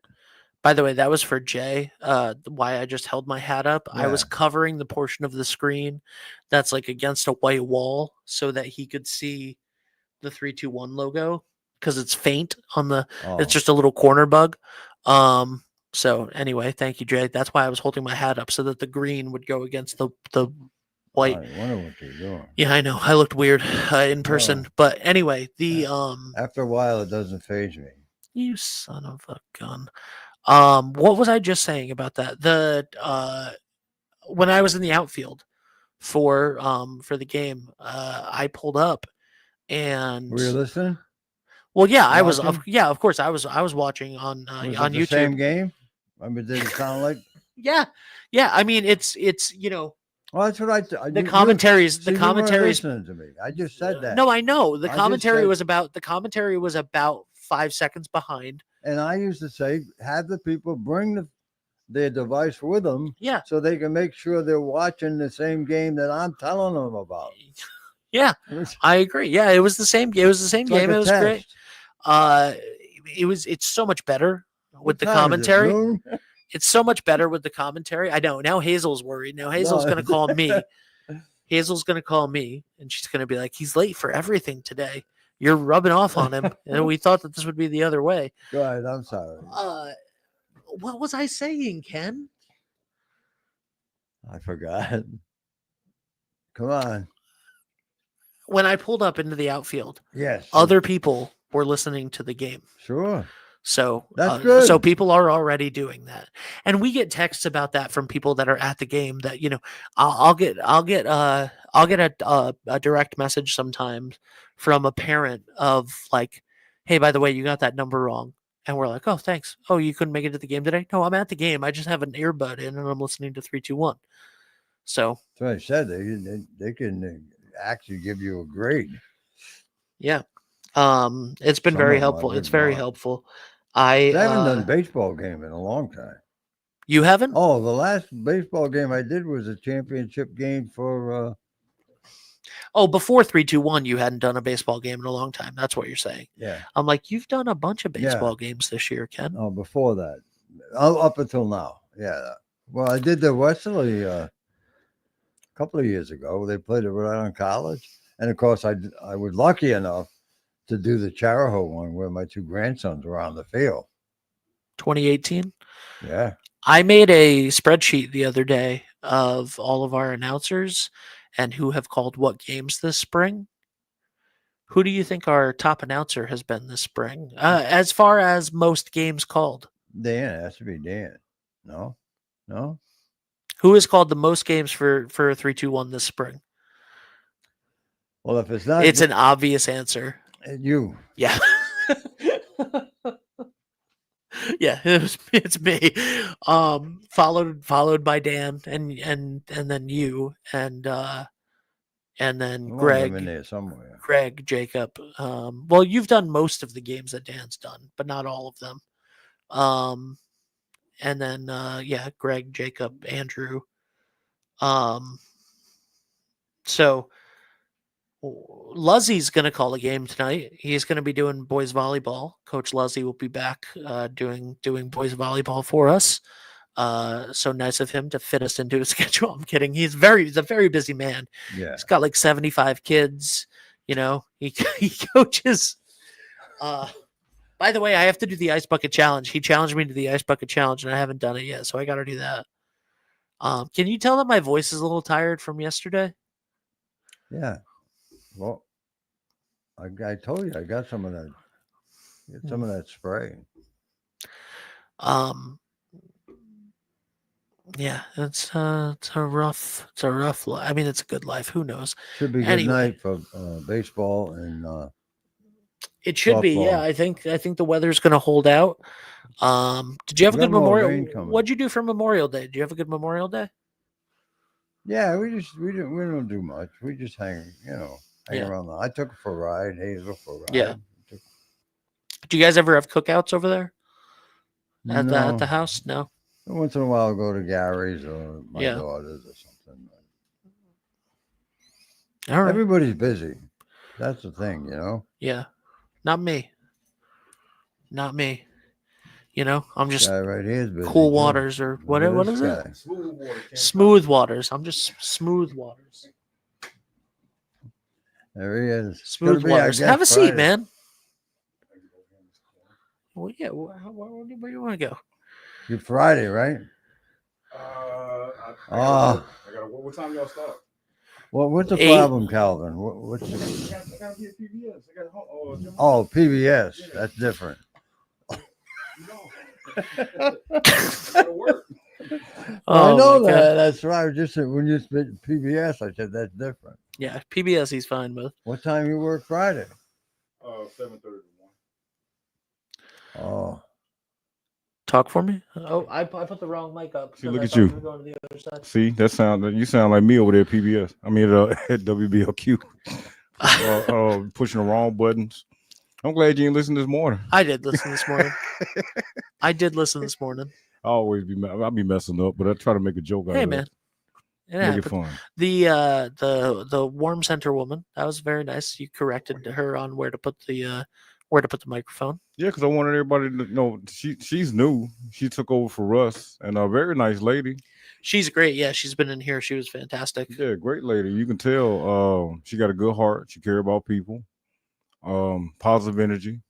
S3: By the way, that was for Jay. Why I just held my hat up. I was covering the portion of the screen that's like against a white wall so that he could see the 3-2-1 logo because it's faint on the. It's just a little corner bug. So anyway, thank you, Jay. That's why I was holding my hat up so that the green would go against the white.
S4: I wonder what you're doing.
S3: Yeah, I know. I looked weird in person, but anyway,
S4: after a while, it doesn't faze me.
S3: You son of a gun. What was I just saying about that? When I was in the outfield for the game, I pulled up and
S4: were you listening?
S3: Well, yeah, I was. Of course, I was watching on
S4: Was it
S3: on
S4: the
S3: YouTube.
S4: same game? I mean, did it sound like?
S3: Yeah. I mean, it's
S4: Well, that's what
S3: the commentaries.
S4: You weren't listening to me. I just said that.
S3: No, I know the
S4: I just
S3: commentary
S4: said-
S3: was about 5 seconds behind.
S4: And I used to say, have the people bring their device with them, so they can make sure they're watching the same game that I'm telling them about.
S3: Yeah, I agree. Yeah, it was the same. It was the same
S4: It's like
S3: game.
S4: a
S3: It was
S4: test.
S3: great. It's so much better with the
S4: time is it,
S3: commentary.
S4: noon?
S3: It's so much better with the commentary. I know. Now Hazel's worried. Now Hazel's
S4: No.
S3: going to call me. Hazel's going to call me, and she's going to be like, "He's late for everything today. You're rubbing off on him." And we thought that this would be the other way.
S4: Go ahead. I'm sorry.
S3: What was I saying, Ken?
S4: I forgot. Come on.
S3: When I pulled up into the outfield,
S4: Yes.
S3: other people were listening to the game.
S4: Sure.
S3: So
S4: That's good.
S3: So people are already doing that, and we get texts about that from people that are at the game. That I'll get a direct message sometimes from a parent of like, hey, by the way, you got that number wrong, and we're like, oh, thanks. Oh, you couldn't make it to the game today? No, I'm at the game. I just have an earbud in and I'm listening to 3-2-1. So
S4: that's what I said. They can actually give you a grade.
S3: Yeah. It's been
S4: Some
S3: very
S4: of 'em I
S3: helpful. It's
S4: would
S3: very
S4: not.
S3: helpful.
S4: I haven't done a baseball game in a long time.
S3: You haven't?
S4: Oh, the last baseball game I did was a championship game for.
S3: Before 3-2-1, you hadn't done a baseball game in a long time. That's what you're saying.
S4: Yeah.
S3: I'm like, you've done a bunch of
S4: Yeah.
S3: baseball games this year, Ken.
S4: Oh, before that, up until now. Yeah. Well, I did the Westerly a couple of years ago. They played it Rhode Island College, and of course, I was lucky enough to do the Charahoe one where my two grandsons were on the field.
S3: 2018.
S4: Yeah.
S3: I made a spreadsheet the other day of all of our announcers and who have called what games this spring. Who do you think our top announcer has been this spring? As far as most games called.
S4: Dan, it has to be Dan. No?
S3: Who has called the most games for 3-2-1 this spring?
S4: Well, if it's not,
S3: It's an obvious answer.
S4: You.
S3: Yeah. Yeah, it's me. Followed by Dan and then you and then
S4: Well, I'm
S3: Greg.
S4: in there somewhere.
S3: Greg, Jacob. Well, you've done most of the games that Dan's done, but not all of them. And then Greg, Jacob, Andrew. So Luzzy's going to call a game tonight. He's going to be doing boys volleyball. Coach Luzzy will be back doing boys volleyball for us. So nice of him to fit us into his schedule. I'm kidding. He's a very busy man.
S4: Yeah.
S3: He's got like 75 kids. He coaches. By the way, I have to do the ice bucket challenge. He challenged me to the ice bucket challenge, and I haven't done it yet, so I got to do that. Can you tell that my voice is a little tired from yesterday?
S4: Yeah. Well, I told you I got some of that. Get some of that spray.
S3: Yeah, it's a rough life. I mean, it's a good life. Who knows?
S4: Should be a good
S3: Anyway.
S4: night for baseball and
S3: It should be.
S4: softball.
S3: Yeah, I think the weather's going to hold out. Did you have a
S4: We got
S3: good
S4: more
S3: Memorial?
S4: rain coming.
S3: What'd you do for Memorial Day? Did you have a good Memorial Day?
S4: Yeah, we don't do much. We just hang
S3: Yeah.
S4: around. I took her for a ride, Hazel for a ride.
S3: Yeah. Do you guys ever have cookouts over there at
S4: No.
S3: the house? No.
S4: Once in a while, I'll go to Gary's or my
S3: Yeah.
S4: daughter's or something.
S3: All right.
S4: Everybody's busy. That's the thing,
S3: Yeah. Not me. I'm just
S4: Guy right here is busy.
S3: cool
S4: too.
S3: waters or what
S4: Look at
S3: is
S4: this
S3: it?
S4: guy.
S3: Smooth waters. I'm just smooth waters.
S4: There he is. It's
S3: Smooth
S4: gonna be, I
S3: waters.
S4: guess,
S3: Have a seat,
S4: Friday.
S3: man. Well, yeah. Where do you want to go?
S4: Good Friday, right?
S17: I gotta, what time y'all start?
S4: Well, what's the
S3: 8.
S4: problem, Calvin? What's the...
S17: I gotta get PBS. I got
S4: Oh, PBS. That's different. I
S3: Oh,
S4: know
S3: my
S4: that.
S3: God.
S4: That's right. Just said when you said PBS, I said that's different.
S3: Yeah, PBS he's fine with.
S4: What time you work Friday?
S17: 7:30 to 1.
S4: Oh,
S3: Talk for me. Oh, I put the wrong mic up.
S17: See,
S3: because
S17: look
S3: I
S17: at
S3: thought
S17: you.
S3: were going to the other side.
S17: See, you sound like me over there at PBS. I mean, at WBLQ. Pushing the wrong buttons. I'm glad you didn't listen this morning.
S3: I did listen this morning.
S17: I'll be messing up, but I try to make a joke out
S3: Hey,
S17: of
S3: man.
S17: it.
S3: It
S17: Make it
S3: happened.
S17: fun.
S3: The warm center woman, that was very nice. You corrected her on where to put the microphone.
S17: Yeah, because I wanted everybody to know she's new. She took over for Russ, and a very nice lady.
S3: She's great. Yeah, she's been in here. She was fantastic.
S17: Yeah, great lady. You can tell she got a good heart. She cares about people. Positive energy.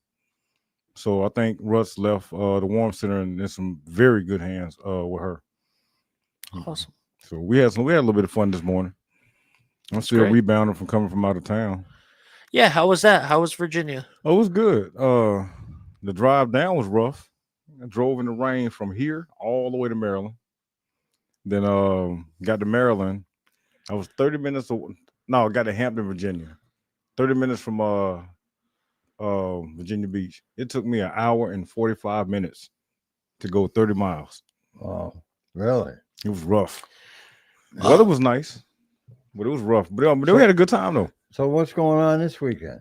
S17: So I think Russ left the Warm Center in some very good hands with her.
S3: Awesome.
S17: So we had a little bit of fun this morning. I'm still
S3: great.
S17: rebounding from coming from out of town.
S3: Yeah, how was that? How was Virginia?
S17: Oh, it was good. The The drive down was rough. I drove in the rain from here all the way to Maryland. Then got to Maryland. I was 30 minutes. I got to Hampton, Virginia. 30 minutes from Virginia Beach. It took me an hour and 45 minutes to go 30 miles.
S4: Oh, really?
S17: It was rough. The weather was nice, but it was rough. But we had a good time though.
S4: So what's going on this weekend?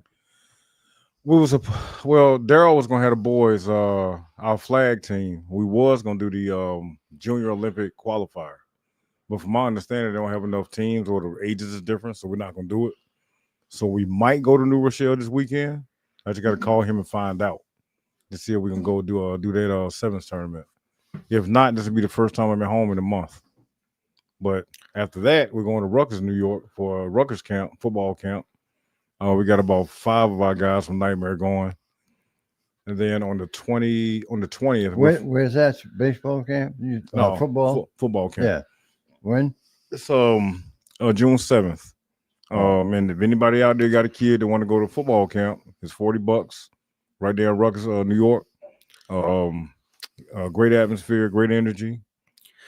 S17: Daryl was gonna have the boys, our flag team. We was gonna do the Junior Olympic qualifier, but from my understanding, they don't have enough teams or the ages is different, so we're not gonna do it. So we might go to New Rochelle this weekend. I just got to call him and find out to see if we can go do that sevens tournament. If not, this will be the first time I'm at home in a month. But after that, we're going to Rutgers, New York for a Rutgers camp, football camp. We got about 5 of our guys from Nightmare going. And then on the 20th.
S4: Where's that baseball camp? Football?
S17: Football camp.
S4: Yeah. When?
S17: It's June 7th. And if anybody out there got a kid that want to go to football camp, it's $40 right there in Rutgers, New York. Great atmosphere, great energy.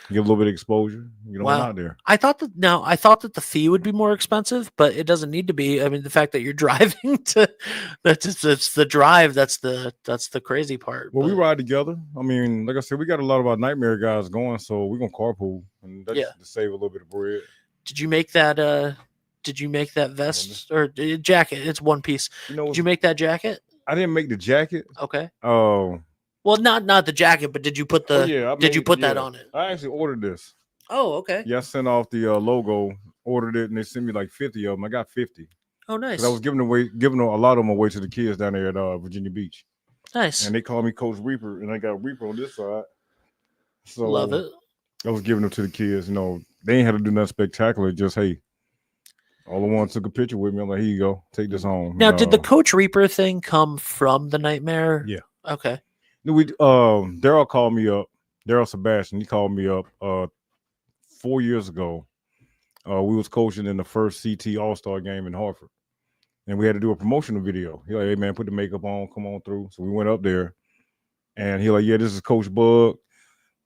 S17: Get a little bit of exposure. You know, out there.
S3: I thought that the fee would be more expensive, but it doesn't need to be. I mean, the fact that you're driving it's the drive that's the crazy part.
S17: Well, we ride together. I mean, like I said, we got a lot of our Nightmare guys going, so we're gonna carpool and that's to save a little bit of bread.
S3: Did you make that? Did you make that vest or jacket? It's one piece. Did you make that jacket?
S17: I didn't make the jacket.
S3: Okay.
S17: Oh.
S3: Well, not the jacket, but did you put that on it?
S17: I actually ordered this.
S3: Oh, okay.
S17: Yeah, I sent off the logo, ordered it, and they sent me like 50 of them. I got 50.
S3: Oh, nice.
S17: I was giving a lot of them away to the kids down there at Virginia Beach.
S3: Nice.
S17: And they called me Coach Reaper, and I got Reaper on this side. So
S3: love it.
S17: I was giving them to the kids. You know, they ain't had to do nothing spectacular. Just, hey, all the ones took a picture with me. I'm like, here you go. Take this home.
S3: Now, did the Coach Reaper thing come from the Nightmare?
S17: Yeah.
S3: Okay.
S17: Daryl called me up. Daryl Sebastian, he called me up 4 years ago. We was coaching in the first CT All-Star game in Hartford. And we had to do a promotional video. He like, hey man, put the makeup on, come on through. So we went up there and he like, yeah, this is Coach Bug.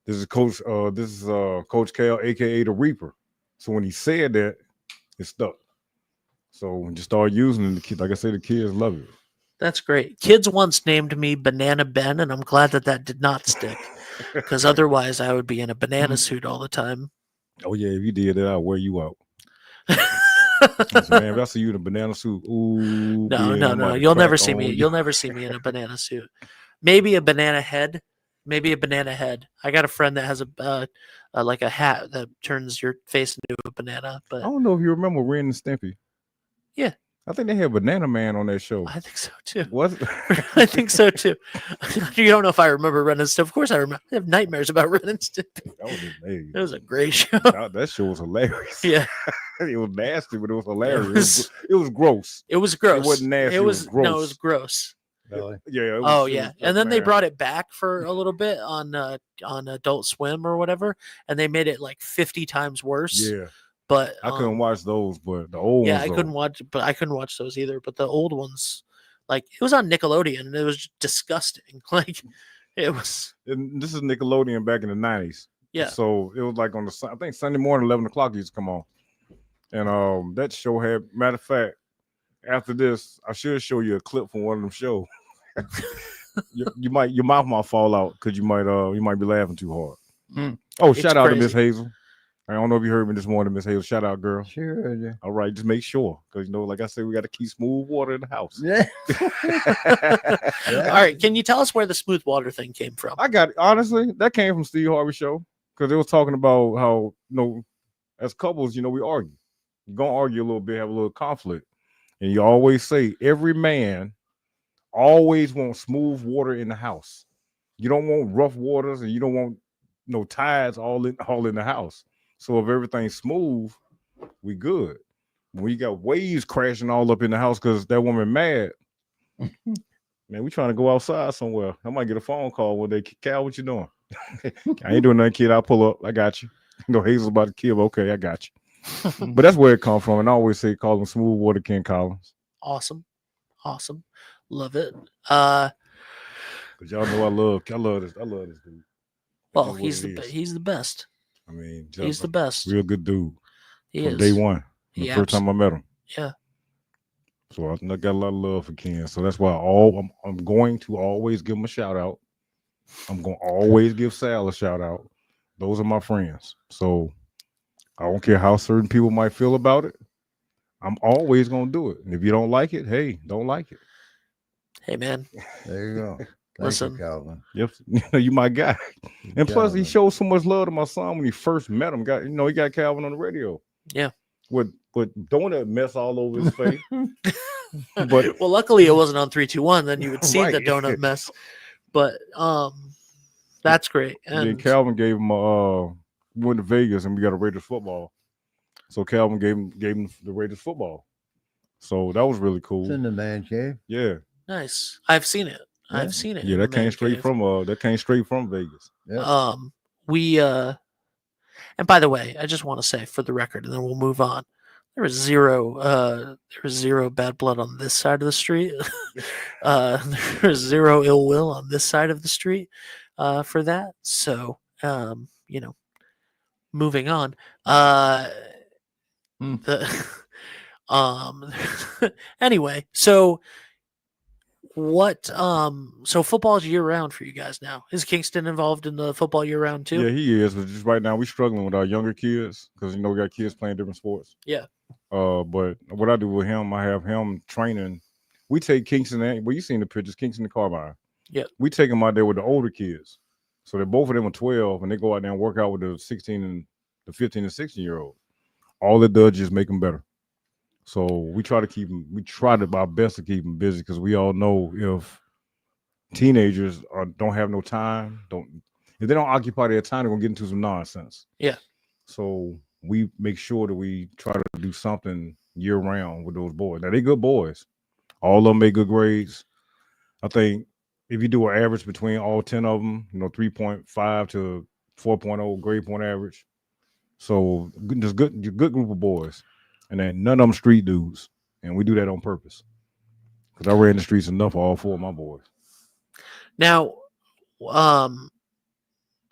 S17: This is Coach Cal, aka the Reaper. So when he said that, it stuck. So we just started using it. Like I said, the kids love it.
S3: That's great. Kids once named me Banana Ben, and I'm glad that did not stick, because otherwise I would be in a banana suit all the time.
S17: Oh yeah, if you did that, I'll wear you out. Man, if I see you in a banana suit, ooh.
S3: No. You'll never see me. You'll never see me in a banana suit. Maybe a banana head. I got a friend that has a like a hat that turns your face into a banana. But
S17: I don't know if you remember Ren and Stimpy.
S3: Yeah.
S17: I think they had Banana Man on that show.
S3: I think so too.
S17: What?
S3: I think so too. You don't know if I remember Ren and Stimpy. Of course I remember. I have nightmares about Ren and Stimpy.
S17: That was amazing.
S3: It was a great show.
S17: That show was hilarious.
S3: Yeah.
S17: It was nasty, but it was hilarious. It was gross.
S3: It was gross.
S17: It wasn't nasty. It was gross.
S3: No, it was gross.
S4: Really?
S17: Yeah.
S3: And then they brought it back for a little bit on Adult Swim or whatever, and they made it like 50 times worse.
S17: Yeah.
S3: But
S17: I couldn't watch those, but the old ones.
S3: I couldn't watch those either. But the old ones, like it was on Nickelodeon, and it was just disgusting. Like it was.
S17: And this is Nickelodeon back in the 90s.
S3: Yeah.
S17: So it was like on I think Sunday morning, 11 o'clock used to come on, and that show had. Matter of fact, after this, I should show you a clip from one of them shows. your mouth might fall out because you might be laughing too hard. Oh, shout out to Miss Hazel. I don't know if you heard me this morning, Miss Hazel. Shout out, girl.
S4: Sure. Yeah.
S17: All right, just make sure, because like I said, we got to keep smooth water in the house.
S4: Yeah.
S3: All right, can you tell us where the smooth water thing came from?
S17: Honestly, that came from Steve Harvey show, because it was talking about how as couples, we argue. You're gonna argue a little bit, have a little conflict, and you always say every man always wants smooth water in the house. You don't want rough waters, and you don't want no tides all in the house. So if everything's smooth, we good. When you got waves crashing all up in the house because that woman mad, man, we trying to go outside somewhere. I might get a phone call one day. Cal, what you doing? I ain't doing nothing, kid. I'll pull up. I got you. Hazel's about to kill. Okay, I got you. But that's where it come from. And I always say, call him Smooth Water Ken Collins.
S3: Awesome. Love it.
S17: But y'all know I love this dude.
S3: Well,
S17: That's what
S3: he's
S17: it is.
S3: he's the best.
S17: I mean,
S3: He's the best.
S17: real good dude
S3: He
S17: from
S3: is.
S17: day one. The
S3: He
S17: first time I met him.
S3: Yeah.
S17: So I got a lot of love for Ken. So that's why I'm going to always give him a shout out. I'm going to always give Sal a shout out. Those are my friends. So I don't care how certain people might feel about it. I'm always going to do it. And if you don't like it, hey, don't like it.
S3: Hey, man.
S4: There you go. Thank
S3: Listen,
S4: you, Calvin.
S17: Yep, you my guy. And plus, he
S4: Calvin.
S17: showed so much love to my son when he first met him. He got Calvin on the radio.
S3: Yeah.
S17: With donut mess all over his face. But
S3: well, luckily it wasn't on 3-2-1. Then you would see the
S17: Right.
S3: donut mess. But that's great.
S17: then
S3: And
S17: Calvin gave him we went to Vegas and we got a Raiders football. So Calvin gave him the Raiders football. So that was really cool.
S4: It's in the man cave.
S17: Yeah.
S3: nice. I've seen it. I've seen it.
S17: Yeah,
S3: in
S17: that
S3: the man
S17: came straight
S3: cave.
S17: from Vegas.
S4: Yeah.
S3: We and by the way, I just want to say for the record, and then we'll move on. There was zero bad blood on this side of the street. There was zero ill will on this side of the street for that. So moving on. Anyway, so what so football's year round for you guys now. Is Kingston involved in the football year round too?
S17: Yeah, he is. But just right now we're struggling with our younger kids because we got kids playing different sports.
S3: Yeah.
S17: But what I do with him, I have him training. We take Kingston you seen the pictures, Kingston and Carbine.
S3: Yeah.
S17: We take them out there with the older kids. So that both of them are 12 and they go out there and work out with the 16 and the 15 and 16-year-old. All it does is make them better. So we try to our best to keep them busy because we all know if teenagers don't have no time, if they don't occupy their time, they're gonna get into some nonsense.
S3: Yeah.
S17: So we make sure that we try to do something year round with those boys. Now they're good boys. All of them make good grades. I think if you do an average between all 10 of them, 3.5 to 4.0 grade point average. So just good group of boys. And then none of them street dudes. And we do that on purpose. Because I ran the streets enough for all four of my boys.
S3: Now,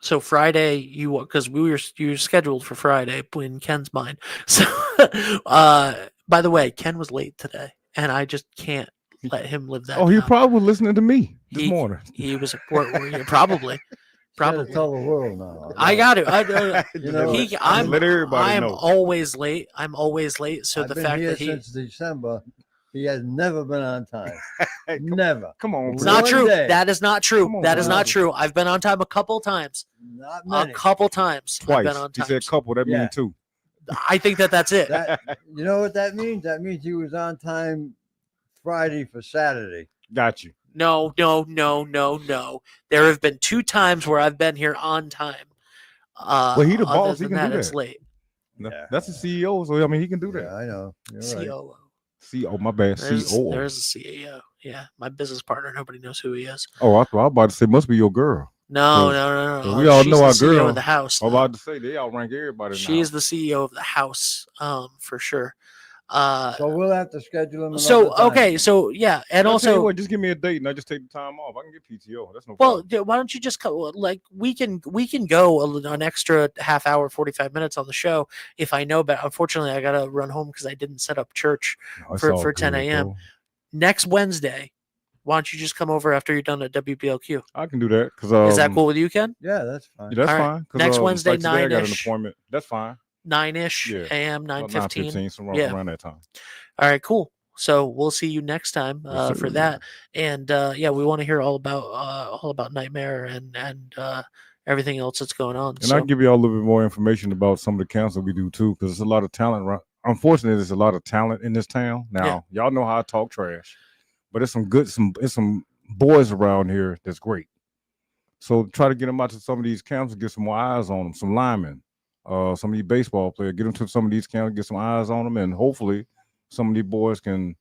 S3: so Friday, you were scheduled for Friday in Ken's mind. So, by the way, Ken was late today, and I just can't let him live that.
S17: Oh, he
S3: down.
S17: probably was listening to me this morning.
S3: He was probably. Probably
S4: tell the world now.
S3: I got it. I'm
S17: know.
S3: always late. I'm always late. So
S4: I've
S3: the
S4: been
S3: fact
S4: here
S3: that
S4: since December, he has never been on time. Never.
S17: Come on,
S3: it's not true.
S4: Day.
S3: That is not true.
S17: on,
S3: That is
S17: bro.
S3: not true. I've been on time a couple times.
S4: Not many.
S3: A couple times.
S17: Twice.
S3: I've been on
S17: He
S3: time.
S17: said couple. That means two.
S3: I think that's it.
S4: You know what that means? That means he was on time Friday for Saturday.
S17: Got you.
S3: No. There have been 2 times where I've been here on time.
S17: Well, he the
S3: other
S17: boss. He
S3: than
S17: can do
S3: It's
S17: that.
S3: late.
S17: That's the CEO. So, I mean, he can do that.
S4: Yeah, I know. You're right.
S3: COO.
S17: CEO, my bad. CEO.
S3: There's a CEO. Yeah, my business partner. Nobody knows who he is.
S17: Oh, I was about to say, must be your girl.
S3: No.
S17: We all
S3: She's
S17: know
S3: the
S17: our
S3: CEO
S17: girl.
S3: of the house.
S17: I'm about to say, they outrank everybody now.
S3: She's the CEO of the house, for sure.
S4: So we'll have to schedule him.
S3: So
S4: another time.
S3: okay, so yeah, and
S17: I'll tell you
S3: also,
S17: what, just give me a date and I just take the time off. I can get PTO. That's no
S3: well,
S17: problem.
S3: why don't you just go? Like we can go an extra half hour, 45 minutes on the show if I know. But unfortunately, I gotta run home because I didn't set up church
S17: No, it's
S3: for
S17: all
S3: 10
S17: good,
S3: a.m.
S17: bro.
S3: Next Wednesday. Why don't you just come over after you're done at WBLQ?
S17: I can do that because
S3: Is that cool with you, Ken?
S4: Yeah, that's fine.
S17: Yeah, that's
S3: All right.
S17: fine. 'Cause,
S3: Next Wednesday,
S17: like today, I got an
S3: 9-ish.
S17: appointment. That's fine.
S3: 9-ish
S17: Yeah.
S3: a.m.
S17: About
S3: 9:15.
S17: somewhere
S3: Yeah.
S17: around that time.
S3: All right, cool. So we'll see you next time
S17: Yes,
S3: for
S17: sir.
S3: that. And yeah, we want to hear all about Nightmare and everything else that's going on.
S17: And
S3: So
S17: I'll give you all a little bit more information about some of the counts that we do too, because there's a lot of talent. Unfortunately, there's a lot of talent in this town. Now, y'all know how I talk trash, but it's some boys around here that's great. So try to get them out to some of these camps and get some more eyes on them, some linemen, some of these baseball players, get them to some of these camps, get some eyes on them, and hopefully some of these boys and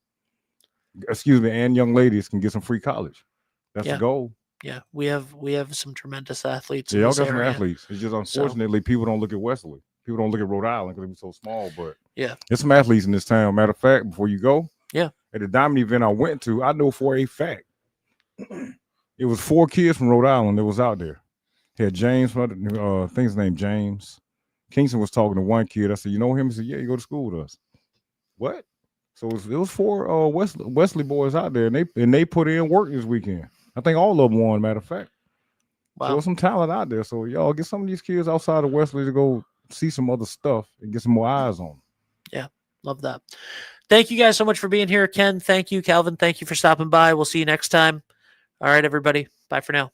S17: young ladies can get some free college. That's
S3: Yeah.
S17: the goal.
S3: yeah, we have some tremendous athletes.
S17: Yeah,
S3: in
S17: y'all
S3: this
S17: got some
S3: area.
S17: athletes. It's just unfortunately people don't look at Wesley. People don't look at Rhode Island because it's so small. But
S3: Yeah.
S17: there's some athletes in this town. Matter of fact, before you go,
S3: Yeah.
S17: at the diamond event I went to, I know for a fact It was 4 kids from Rhode Island that was out there. He had James, I think his name James. Kingston was talking to one kid. I said, you know him? He said, yeah, he go to school with us. What? So it was 4 Wesley boys out there, and they put in work this weekend. I think all of them won, matter of fact.
S3: Wow.
S17: So there's some talent out there. So y'all get some of these kids outside of Wesley to go see some other stuff and get some more eyes on them.
S3: Yeah, love that. Thank you guys so much for being here. Ken, thank you. Calvin, thank you for stopping by. We'll see you next time. All right, everybody. Bye for now.